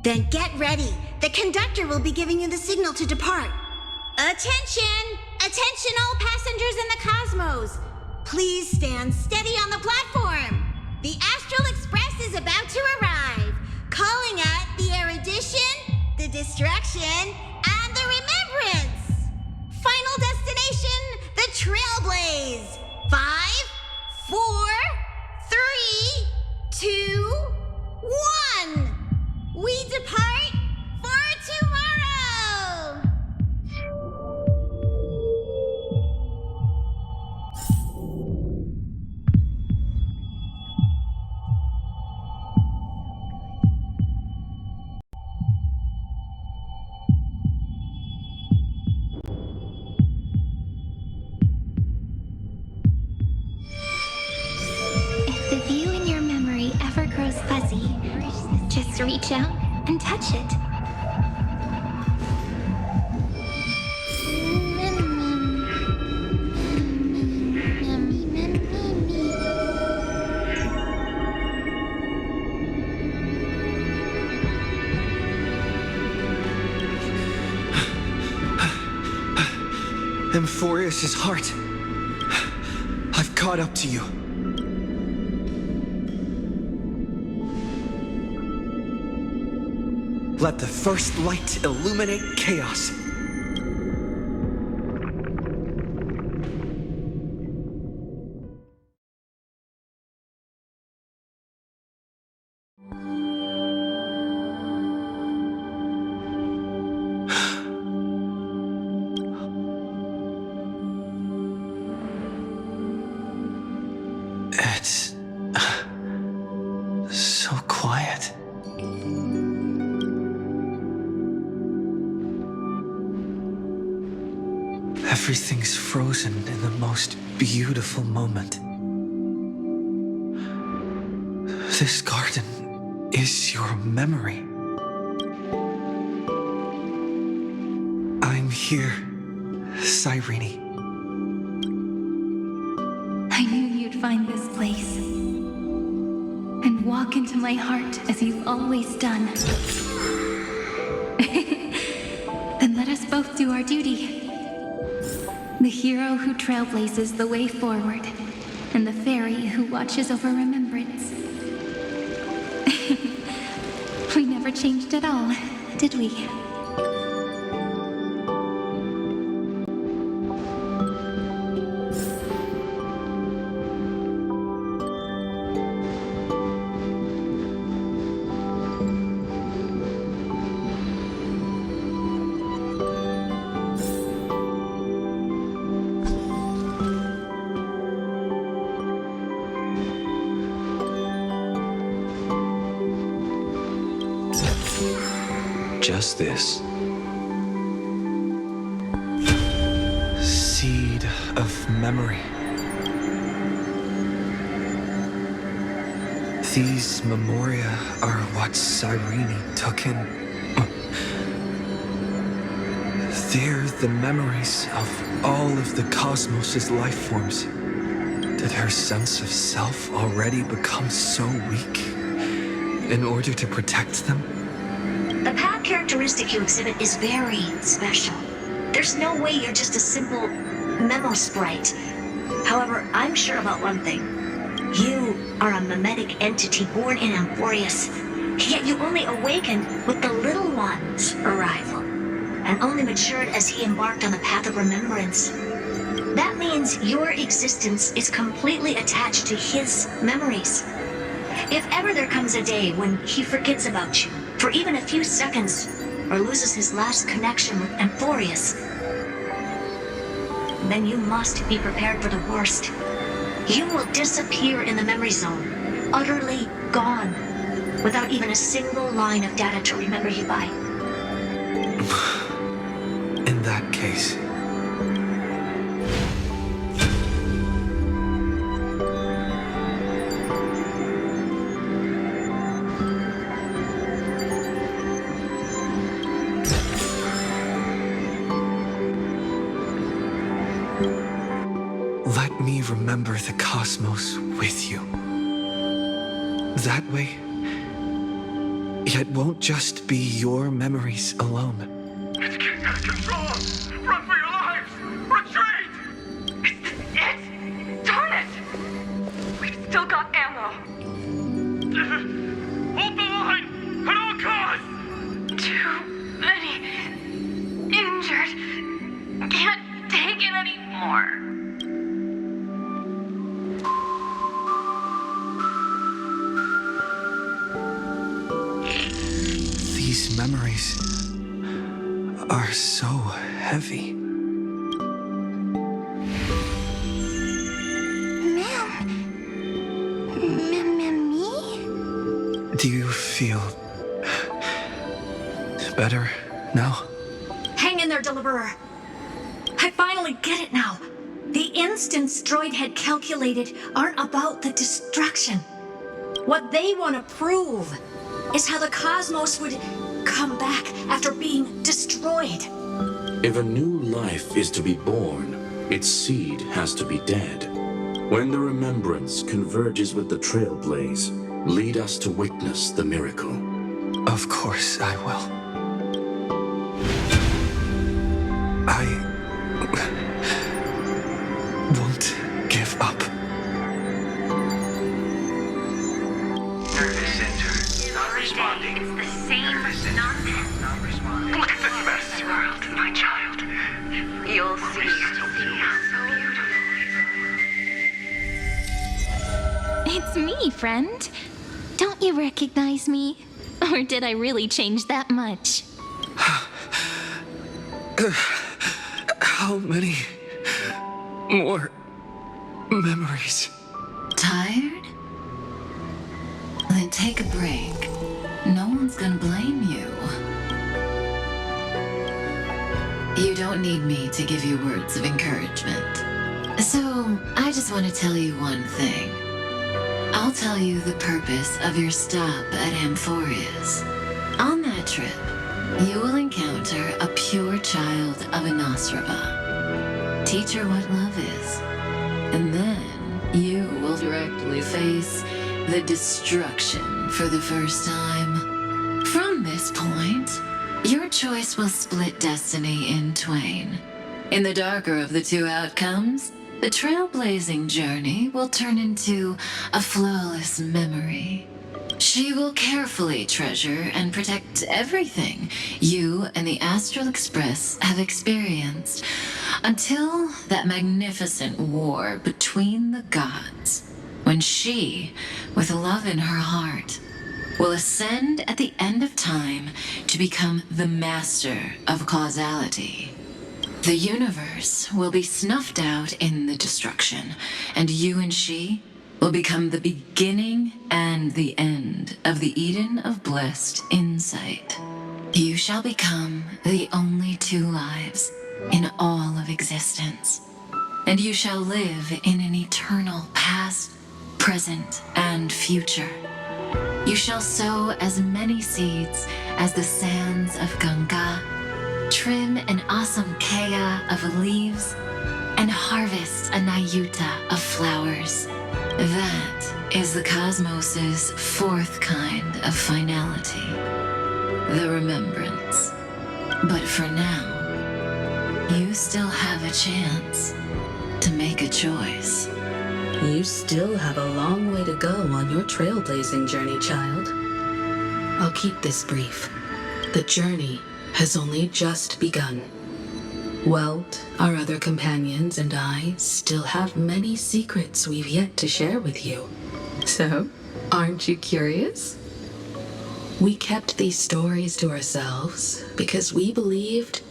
Then get ready. The conductor will be giving you the signal to depart. Attention! Attention all passengers in the cosmos! Please stand steady on the platform. The Astral Express is about to arrive. Calling at the erudition, the destruction, and the remembrance. Final destination, the Trailblaze. 5, 4, 3, 2, 1. We depart for tomorrow. If the view in your memory ever grows fuzzy, just reach out and touch it. Amphoreus' heart. I've caught up to you. Let the first light illuminate chaos. It's so quiet. Everything's frozen in the most beautiful moment. This garden is your memory. I'm here, Cyrene. I knew you'd find this place and walk into my heart as you've always done. Then let us both do our duty. The hero who trailblazes the way forward, and the fairy who watches over remembrance. We never changed at all, did we? Just this. Seed of memory. These memoria are what Cyrene took in. They're the memories of all of the cosmos' life forms. Did her sense of self already become so weak in order to protect them? The path characteristic you exhibit is very special. There's no way you're just a simple memo sprite. However, I'm sure about one thing. You are a mimetic entity born in Amphoreus, yet you only awakened with the little one's arrival, and only matured as he embarked on the Path of Remembrance. That means your existence is completely attached to his memories. If ever there comes a day when he forgets about you, for even a few seconds, or loses his last connection with Amphoreus, then you must be prepared for the worst. You will disappear in the memory zone, utterly gone, without even a single line of data to remember you by. In that case... let me remember the cosmos with you. That way, it won't just be your memories alone. It's getting out of control! Run for your lives! Retreat! Is this it? Darn it! We've still got ammo. Hold the line! At all costs! Too many injured. Can't take it anymore. These memories are so heavy. Me? Do you feel better now? Hang in there, Deliverer. I finally get it now. The instants Droid had calculated aren't about the destruction. What they want to prove is how the cosmos would come back after being destroyed. If a new life is to be born, its seed has to be dead. When the remembrance converges with the trailblaze, lead us to witness the miracle. Of course I will. I won't give up. Nervous center not responding. It's the same nonsense It's me, friend. Don't you recognize me? Or did I really change that much? How many more memories? Tired? Then take a break. No one's gonna blame you. You don't need me to give you words of encouragement. So, I just want to tell you one thing. I'll tell you the purpose of your stop at Amphoreus. On that trip, you will encounter a pure child of Inosraba. Teach her what love is. And then you will directly face the destruction for the first time. From this point, your choice will split destiny in twain. In the darker of the two outcomes, the trailblazing journey will turn into a flawless memory. She will carefully treasure and protect everything you and the Astral Express have experienced until that magnificent war between the gods, when she, with love in her heart, will ascend at the end of time to become the master of causality. The universe will be snuffed out in the destruction, and you and she will become the beginning and the end of the Eden of blessed insight. You shall become the only two lives in all of existence, and you shall live in an eternal past, present, and future. You shall sow as many seeds as the sands of Ganga, trim an awesome kea of leaves, and harvest a nayuta of flowers. That is the cosmos's fourth kind of finality, the remembrance. But for now, you still have a chance to make a choice. You still have a long way to go on your trailblazing journey, child. I'll keep this brief. The journey has only just begun. Welt, our other companions, and I still have many secrets we've yet to share with you. So, aren't you curious? We kept these stories to ourselves because we believed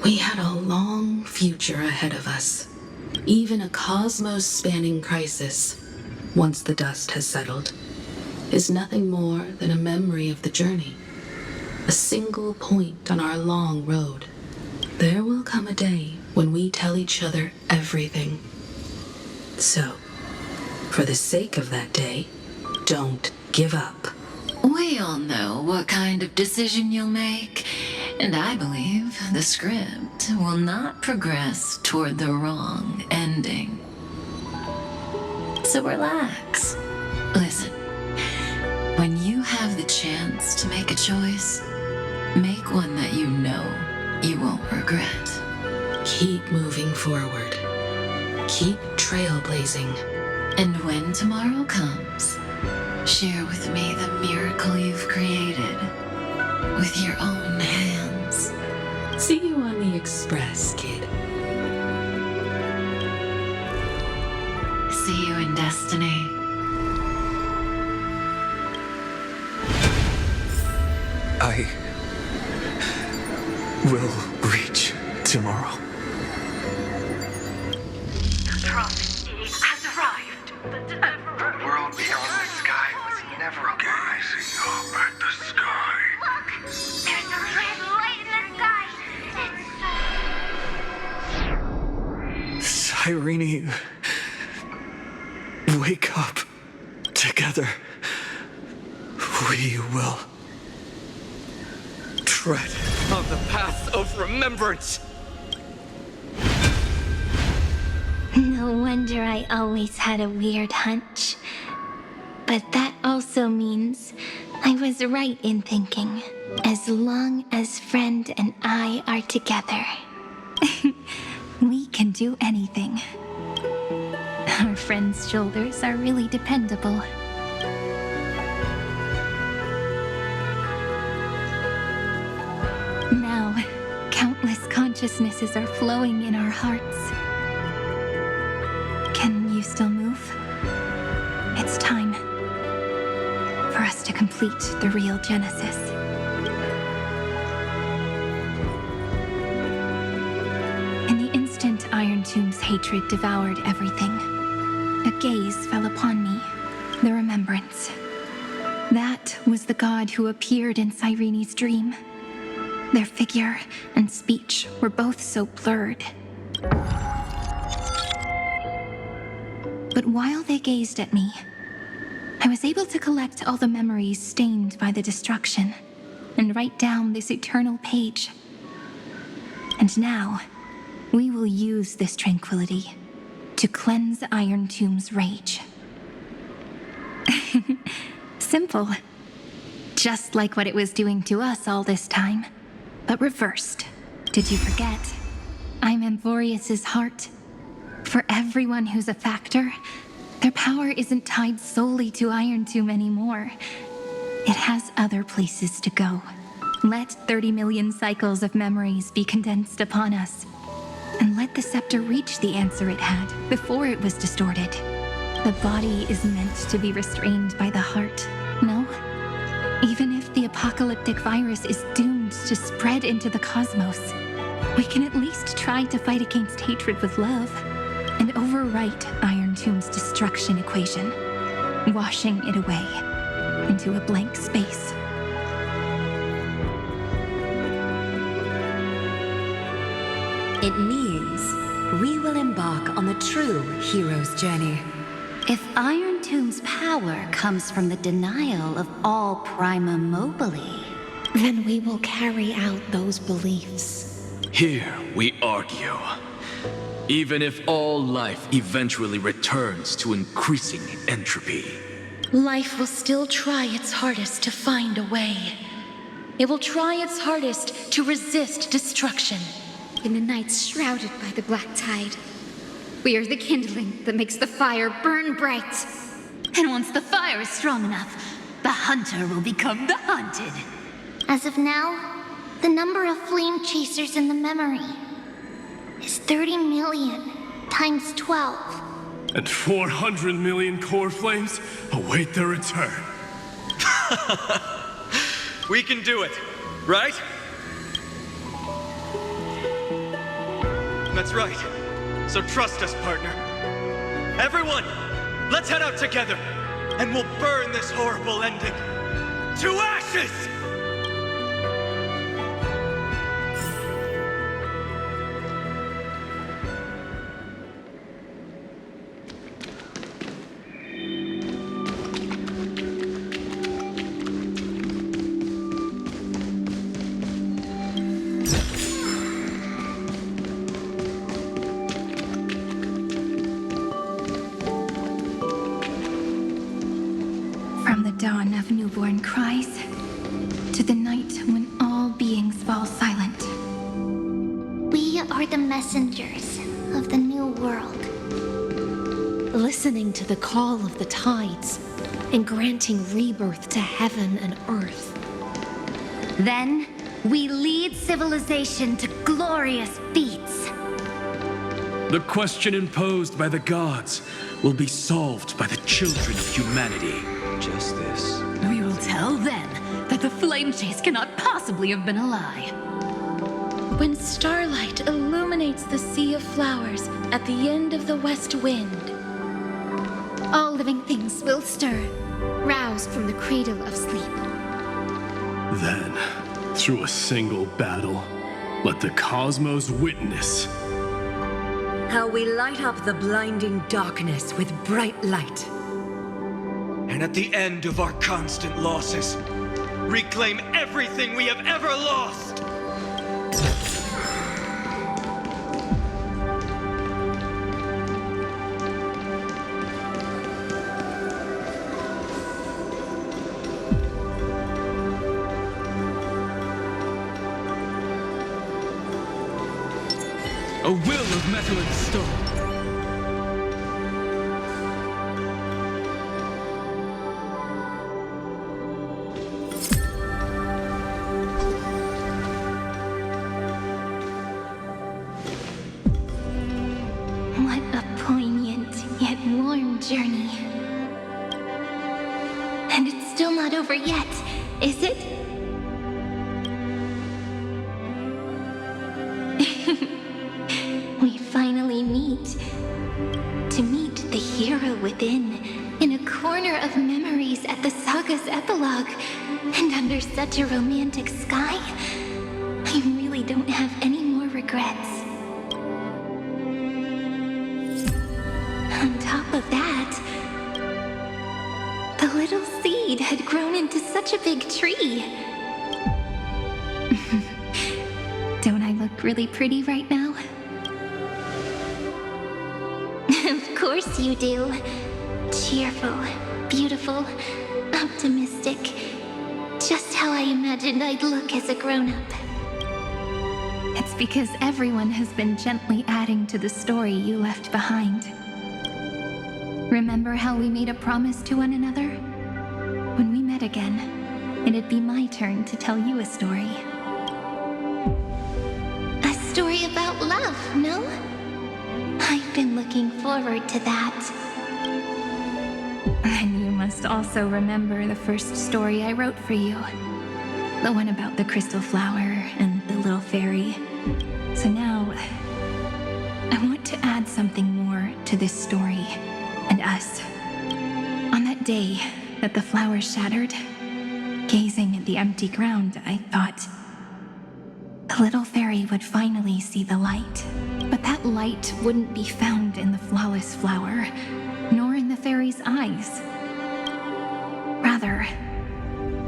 we had a long future ahead of us. Even a cosmos-spanning crisis, once the dust has settled, is nothing more than a memory of the journey. A single point on our long road. There will come a day when we tell each other everything. So, for the sake of that day, don't give up. We all know what kind of decision you'll make, and I believe the script will not progress toward the wrong ending. So relax. Listen, when you have the chance to make a choice, make one that you know you won't regret. Keep moving forward. Keep trailblazing. And when tomorrow comes, share with me the miracle you've created with your own hands. See you on the Express, kid. See you in destiny. I will reach tomorrow. The prophet has arrived. The deliverer. World beyond the sky was never a gazing up at the sky. Look! There's a red light in the sky. Cyrene, wake up. Together, we will tread on the path of remembrance. No wonder I always had a weird hunch. But that also means I was right in thinking, as long as Friend and I are together, we can do anything. Our friend's shoulders are really dependable. Now, countless consciousnesses are flowing in our hearts. Can you still move? It's time. complete the real Genesis. In the instant Irontomb's hatred devoured everything, a gaze fell upon me, the Remembrance. That was the god who appeared in Cyrene's dream. Their figure and speech were both so blurred. But while they gazed at me, I was able to collect all the memories stained by the destruction and write down this eternal page. And now, we will use this tranquility to cleanse Irontomb's rage. Simple. Just like what it was doing to us all this time, but reversed. Did you forget? I'm Amphoreus' heart. For everyone who's a factor, their power isn't tied solely to Irontomb anymore. It has other places to go. Let 30 million cycles of memories be condensed upon us. And let the scepter reach the answer it had before it was distorted. The body is meant to be restrained by the heart, no? Even if the apocalyptic virus is doomed to spread into the cosmos, we can at least try to fight against hatred with love and overwrite Irontomb's destruction equation, washing it away into a blank space. It means we will embark on the true hero's journey. If Irontomb's power comes from the denial of all prima mobile, then we will carry out those beliefs. Here we argue. Even if all life eventually returns to increasing entropy, Life will still try its hardest to find a way. It will try its hardest to resist destruction. In the nights shrouded by the black tide, we are the kindling that makes the fire burn bright. and once the fire is strong enough, the hunter will become the hunted. As of now, the number of flame chasers in the memory is 30 million times 12. And 400 million core flames await their return. We can do it, right? That's right. So trust us, partner. Everyone, let's head out together, and we'll burn this horrible ending to ashes! From the dawn of newborn cries to the night when all beings fall silent. We are the messengers of the new world. Listening to the call of the tides and granting rebirth to heaven and earth. Then, we lead civilization to glorious feats. The question imposed by the gods will be solved by the children of humanity. Justice. We will tell them that the flame chase cannot possibly have been a lie. When starlight illuminates the sea of flowers at the end of the west wind, All living things will stir, roused from the cradle of sleep. Then, through a single battle, let the cosmos witness How we light up the blinding darkness with bright light. And at the end of our constant losses, reclaim everything we have ever lost! A will of metal and stone. What a poignant yet warm journey. And it's still not over yet, is it? We finally meet. To meet the hero within, in a corner of memories at the saga's epilogue, and under such a romantic sky, I really don't have any more regrets. On top of that, the little seed had grown into such a big tree. Don't I look really pretty right now? Of course you do. Cheerful, beautiful, optimistic. Just how I imagined I'd look as a grown-up. It's because everyone has been gently adding to the story you left behind. Remember how we made a promise to one another? When we met again, it'd be my turn to tell you a story. A story about love, no? I've been looking forward to that. And you must also remember the first story I wrote for you. The one about the crystal flower and the little fairy. So now, I want to add something more to this story and us. On that day that the flower shattered, gazing at the empty ground, I thought the little fairy would finally see the light. But that light wouldn't be found in the flawless flower, nor in the fairy's eyes. Rather,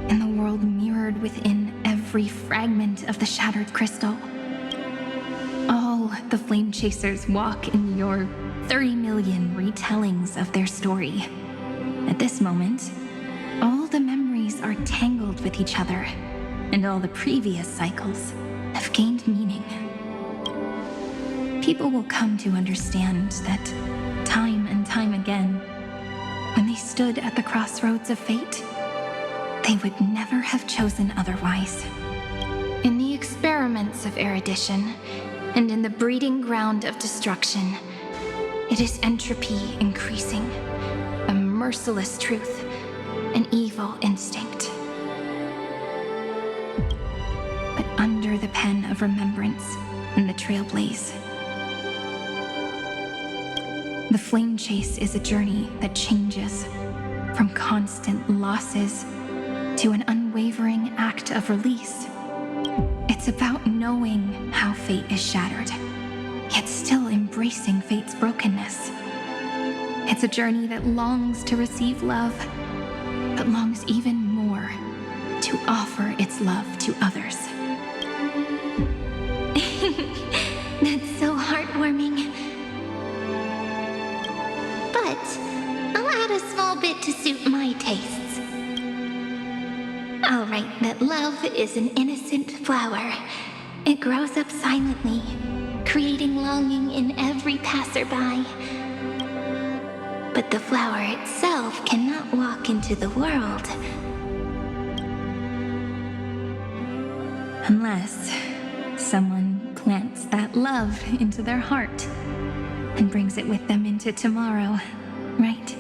in the world mirrored within every fragment of the shattered crystal. All the flame chasers walk in your 30 million retellings of their story. At this moment, all the memories are tangled with each other, and all the previous cycles have gained meaning. People will come to understand that time and time again, when they stood at the crossroads of fate, they would never have chosen otherwise. In the experiments of erudition, and in the breeding ground of destruction, it is entropy increasing, a merciless truth, an evil instinct. But under the pen of remembrance and the trailblaze, the flame chase is a journey that changes from constant losses to an unwavering act of release. It's about knowing how fate is shattered, yet still embracing fate's brokenness. It's a journey that longs to receive love, but longs even more to offer its love to others. That's so heartwarming. But I'll add a small bit to suit my tastes. I'll write that love is an innocent flower. It grows up silently, creating longing in every passerby. But the flower itself cannot walk into the world unless someone plants that love into their heart and brings it with them into tomorrow, right?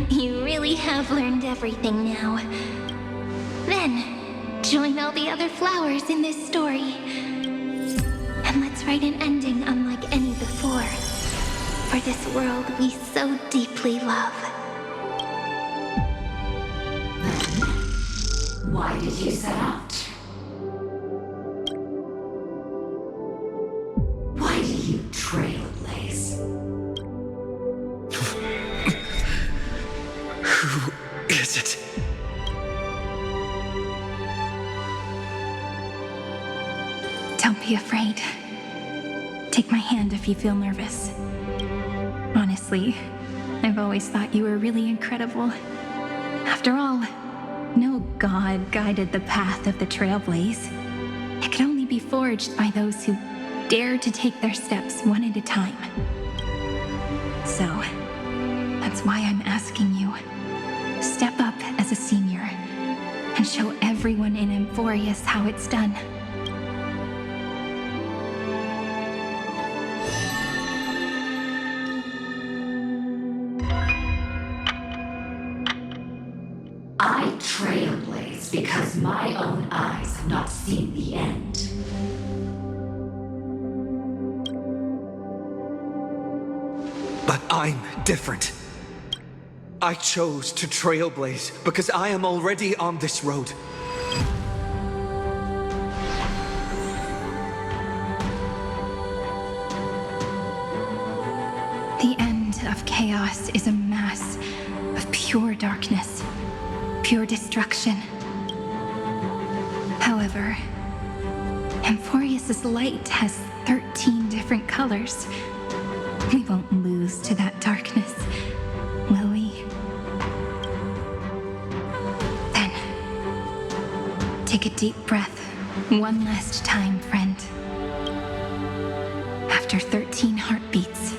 You really have learned everything now. Then, join all the other flowers in this story. And let's write an ending unlike any before, for this world we so deeply love. Why did you set out? Why do you trailblaze? Who is it? Don't be afraid. Take my hand if you feel nervous. Honestly, I've always thought you were really incredible. After all, no god guided the path of the trailblaze. It could only be forged by those who dare to take their steps one at a time. So, that's why I'm asking you. Step up as a senior and show everyone in Amphoreus how it's done. I trailblaze because my own eyes have not seen the end. But I'm different. I chose to trailblaze because I am already on this road. The end of chaos is a mass of pure darkness, pure destruction. However, Amphoreus' light has 13 different colors. We won't lose to that darkness, will we? Then, take a deep breath, one last time, friend. After 13 heartbeats,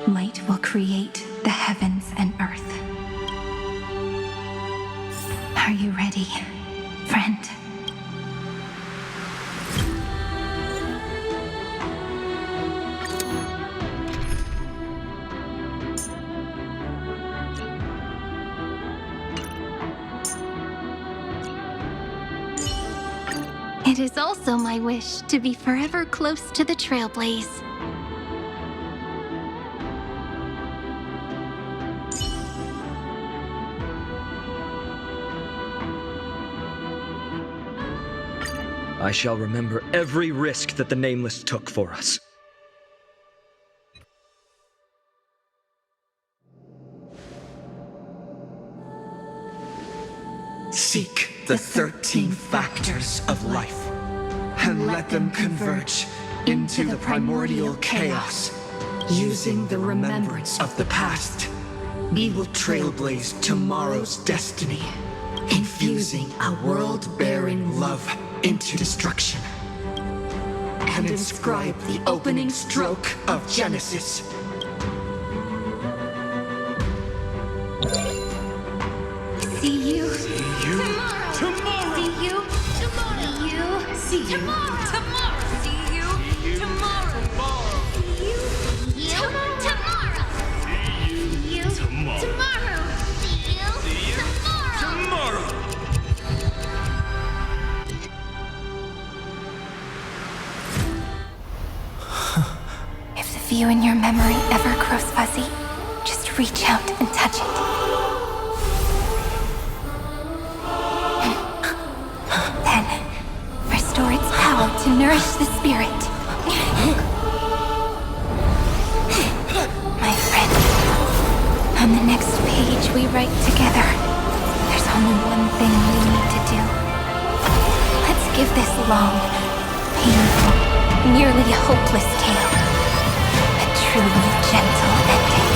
light will create the heavens and earth. Are you ready, friend? It is also my wish to be forever close to the Trailblaze. I shall remember every risk that the Nameless took for us. Seek the 13 factors of life, and let them converge into the primordial chaos. Using the remembrance of the past, we will trailblaze tomorrow's destiny, infusing a world-bearing love into destruction, and inscribe the opening stroke of Genesis. See you Tomorrow! See you tomorrow! See you Tomorrow! tomorrow! See you tomorrow! See you tomorrow! See you tomorrow. Tomorrow! See you tomorrow! If the view in your memory ever grows fuzzy, just reach out and touch it. Then, restore its power to nourish the spirit. My friend, on the next page we write together, there's only one thing we need to do. Let's give this long, painful, nearly hopeless tale a truly gentle ending.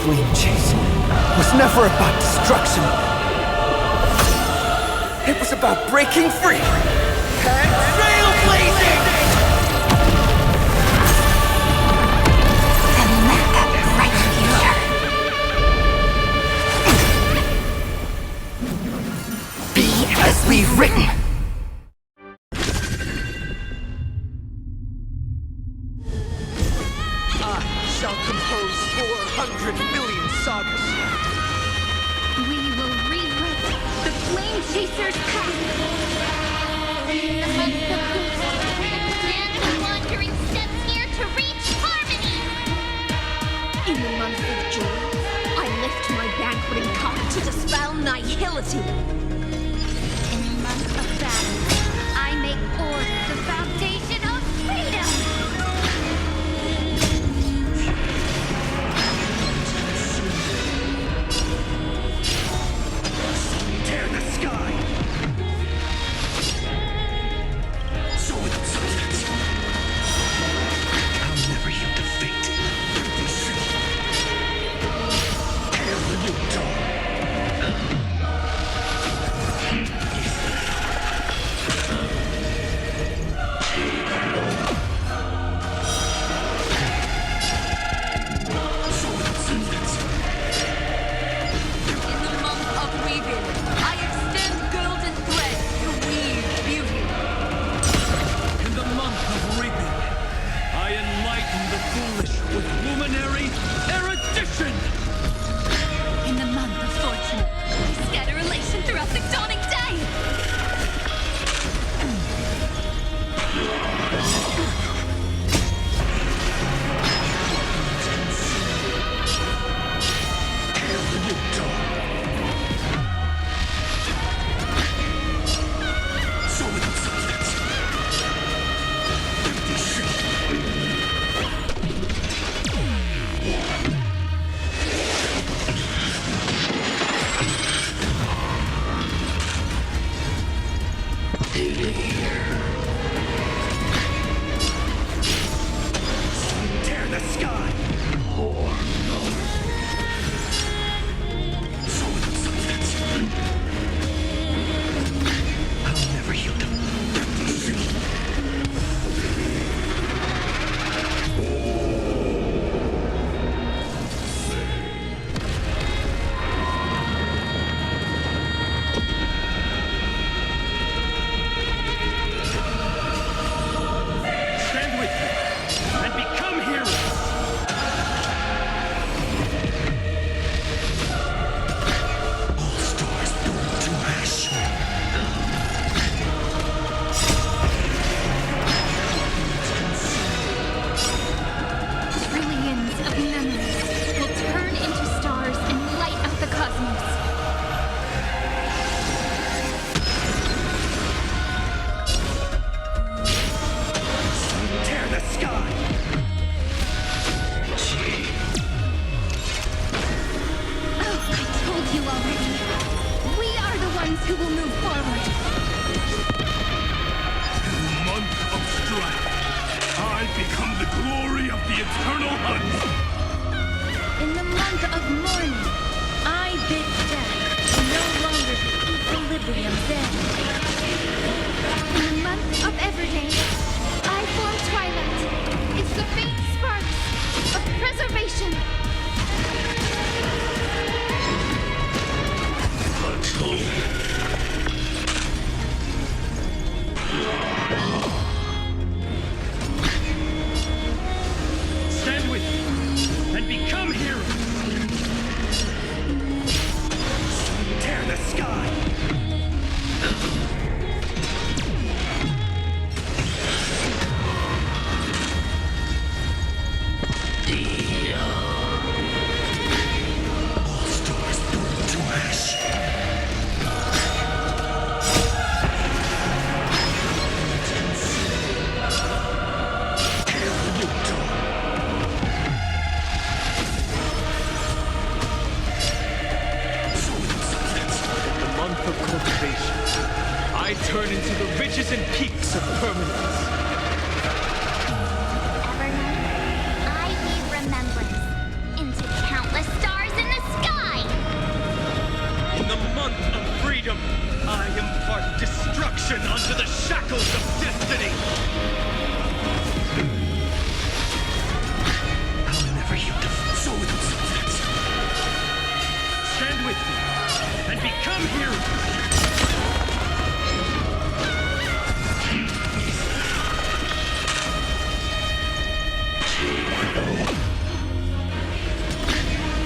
Flame chase was never about destruction. It was about breaking free and trailblazing! And let that bright future be as we've written. I shall compose 400 million sagas. We will rewrite the Flame Chaser's path. Amongst the peace, and the wandering steps here to reach harmony! In the month of joy, I lift my banqueting cup to dispel nihility. In the month of battle, I make order the foundation of freedom. Tear the sky! So without substance, I'll never yield to fate. Hail the new dawn! sons! In the month of mourning, I bid death to no longer be equilibrium then. In the month of Everday, I form twilight. It's the faint sparks of preservation. Stand with me and become heroes! Tear the sky! All stars burn to ash! I turn into the ridges and peaks of permanence. I weave remembrance into countless stars in the sky. In the month of freedom, I impart destruction unto the shackles of destiny. I'll never yield to so without substance. Stand with me and become heroes!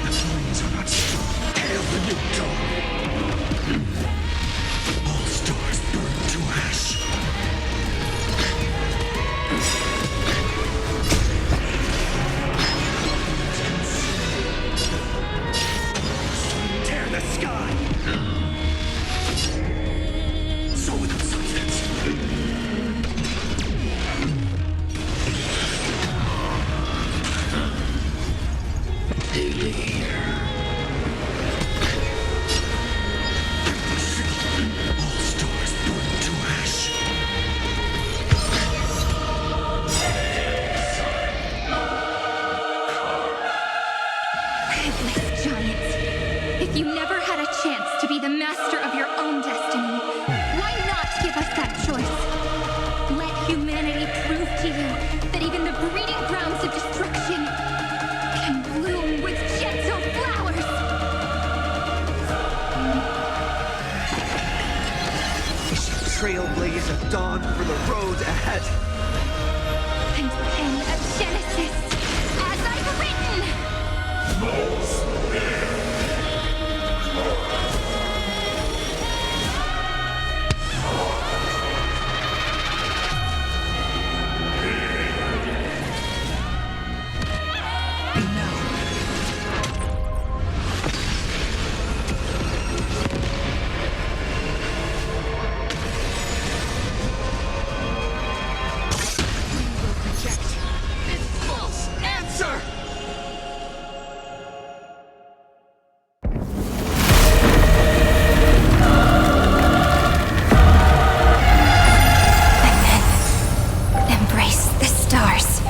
The flames are not strong. Hail the new dawn. All stars burn to ash. Tear the sky. So without substance. All stars burn to ash. Headless giants. If you never had a chance to be the master of your own destiny, why not give us that choice? Let humanity prove to you that even the breeding grounds of destruction can bloom with gentle flowers. We shall trailblaze a dawn for the road ahead. And pen a Genesis as I've written. Embrace the stars.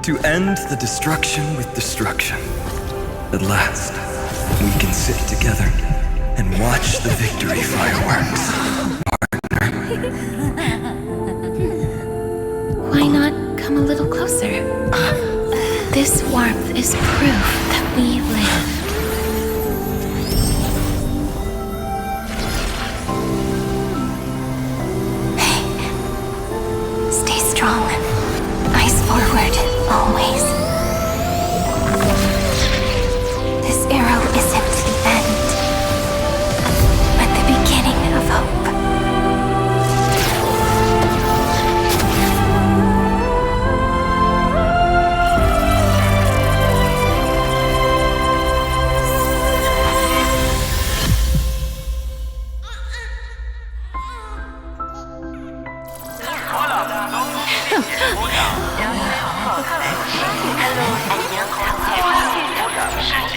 To end the destruction with destruction. At last, we can sit together and watch the victory fireworks. Why not come a little closer? This warmth is proof that we live. Stay strong. Eyes forward, always. This arrow isn't the end, but the beginning of hope.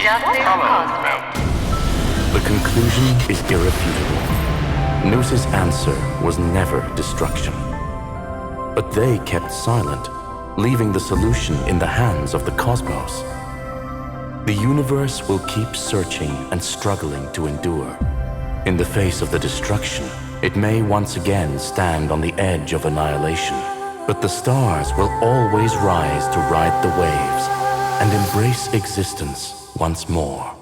Justice Cosmic. The conclusion is irrefutable. Noos's answer was never destruction. But they kept silent, leaving the solution in the hands of the cosmos. The universe will keep searching and struggling to endure. In the face of the destruction, it may once again stand on the edge of annihilation. But the stars will always rise to ride the waves and embrace existence once more.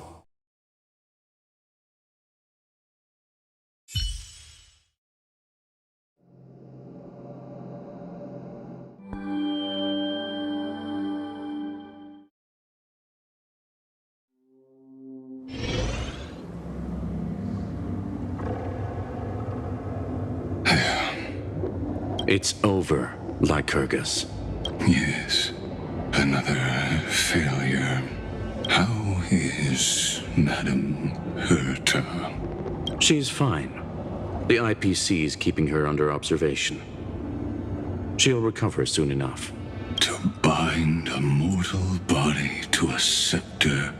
It's over, Lycurgus. Yes, another failure. How is Madame Herta? She's fine. The IPC's keeping her under observation. She'll recover soon enough. To bind a mortal body to a scepter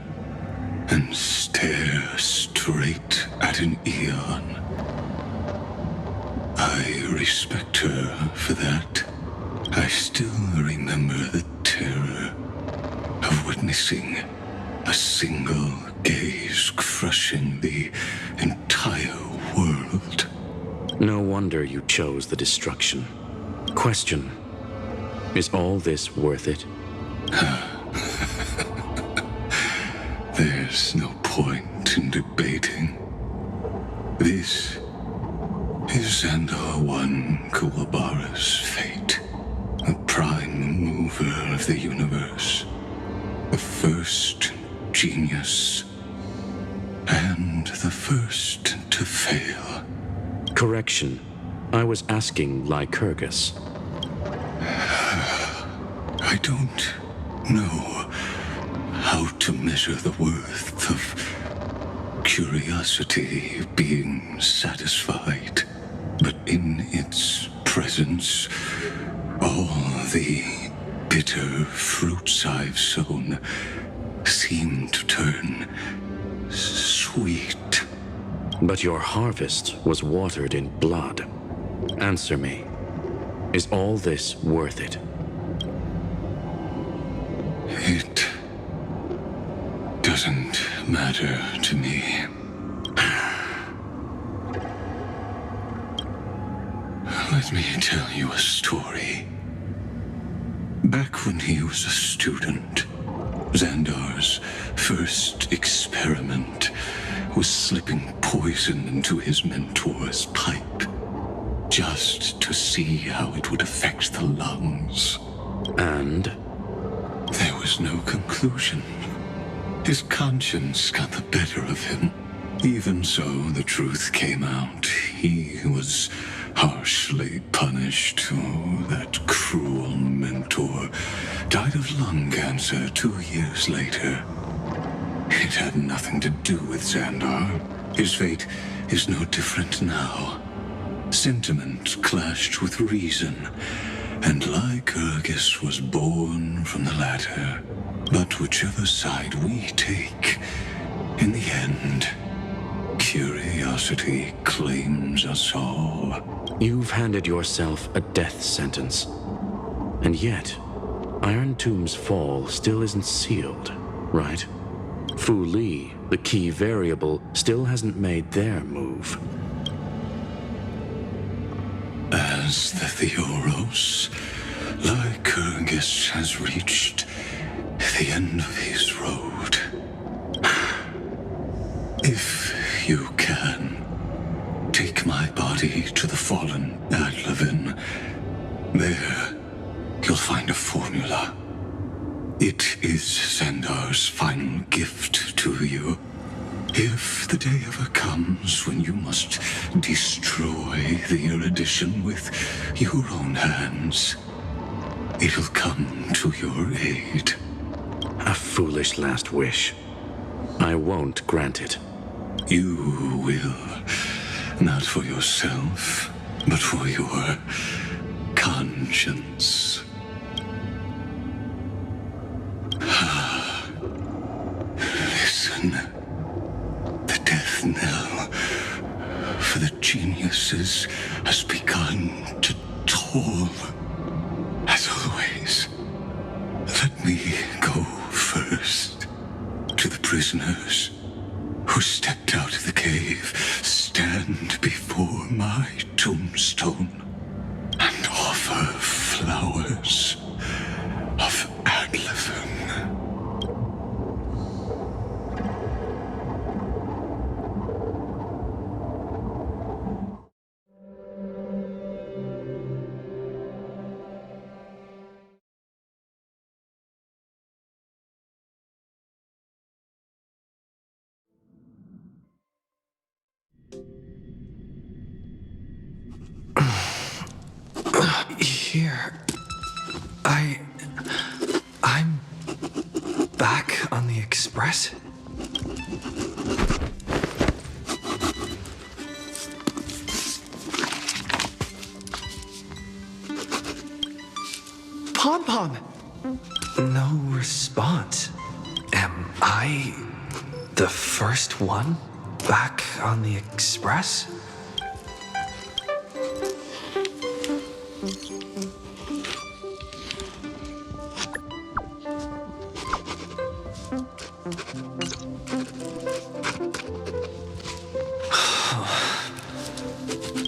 and stare straight at an eon. I respect her for that. I still remember the terror of witnessing a single gaze crushing the entire world. No wonder you chose the destruction. Question: is all this worth it? There's no point in debating. This is Xandar I Kuwabara's fate. The prime mover of the universe. The first genius. And the first to fail. Correction. I was asking Lycurgus. I don't know how to measure the worth of curiosity being satisfied. But in its presence, all the bitter fruits I've sown seem to turn sweet. But your harvest was watered in blood. Answer me. Is all this worth it? It doesn't matter to me. Let me tell you a story. Back when he was a student, Xandar's first experiment was slipping poison into his mentor's pipe, just to see how it would affect the lungs. And? There was no conclusion. His conscience got the better of him. Even so, the truth came out. He was harshly punished. Oh, that cruel mentor died of lung cancer 2 years later. It had nothing to do with Xandar. His fate is no different now. Sentiment clashed with reason, and Lycurgus was born from the latter. But whichever side we take, in the end, curiosity claims us all. You've handed yourself a death sentence. And yet, Irontomb's fall still isn't sealed, right? Fu Li, the key variable, still hasn't made their move. As the Theoros, Lycurgus has reached the end of his road. If you can, take my body to the fallen Adlevin. There, you'll find a formula. It is Xandar's final gift to you. If the day ever comes when you must destroy the erudition with your own hands, it'll come to your aid. A foolish last wish. I won't grant it. You will. Not for yourself, but for your conscience. This again. The death knell for the geniuses has begun to toll. As always, let me go first to the prisoners who stepped out of the cave. Stand before my tombstone and offer flowers of Adlefin. Here. I'm back on the Express? Pom-Pom! No response. Am I the first one back on the Express?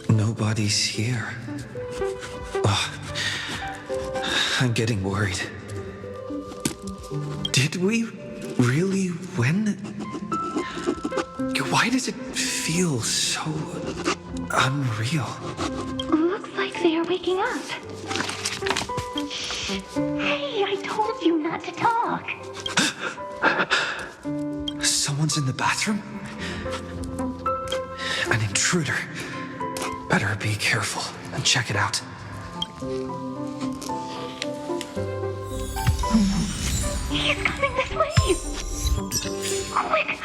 Nobody's here. Oh, I'm getting worried. Did we really win? Why does it feel so unreal? Looks like they are waking up. Hey, I told you not to talk. Someone's in the bathroom? An intruder. Better be careful and check it out. He's coming this way! Quick!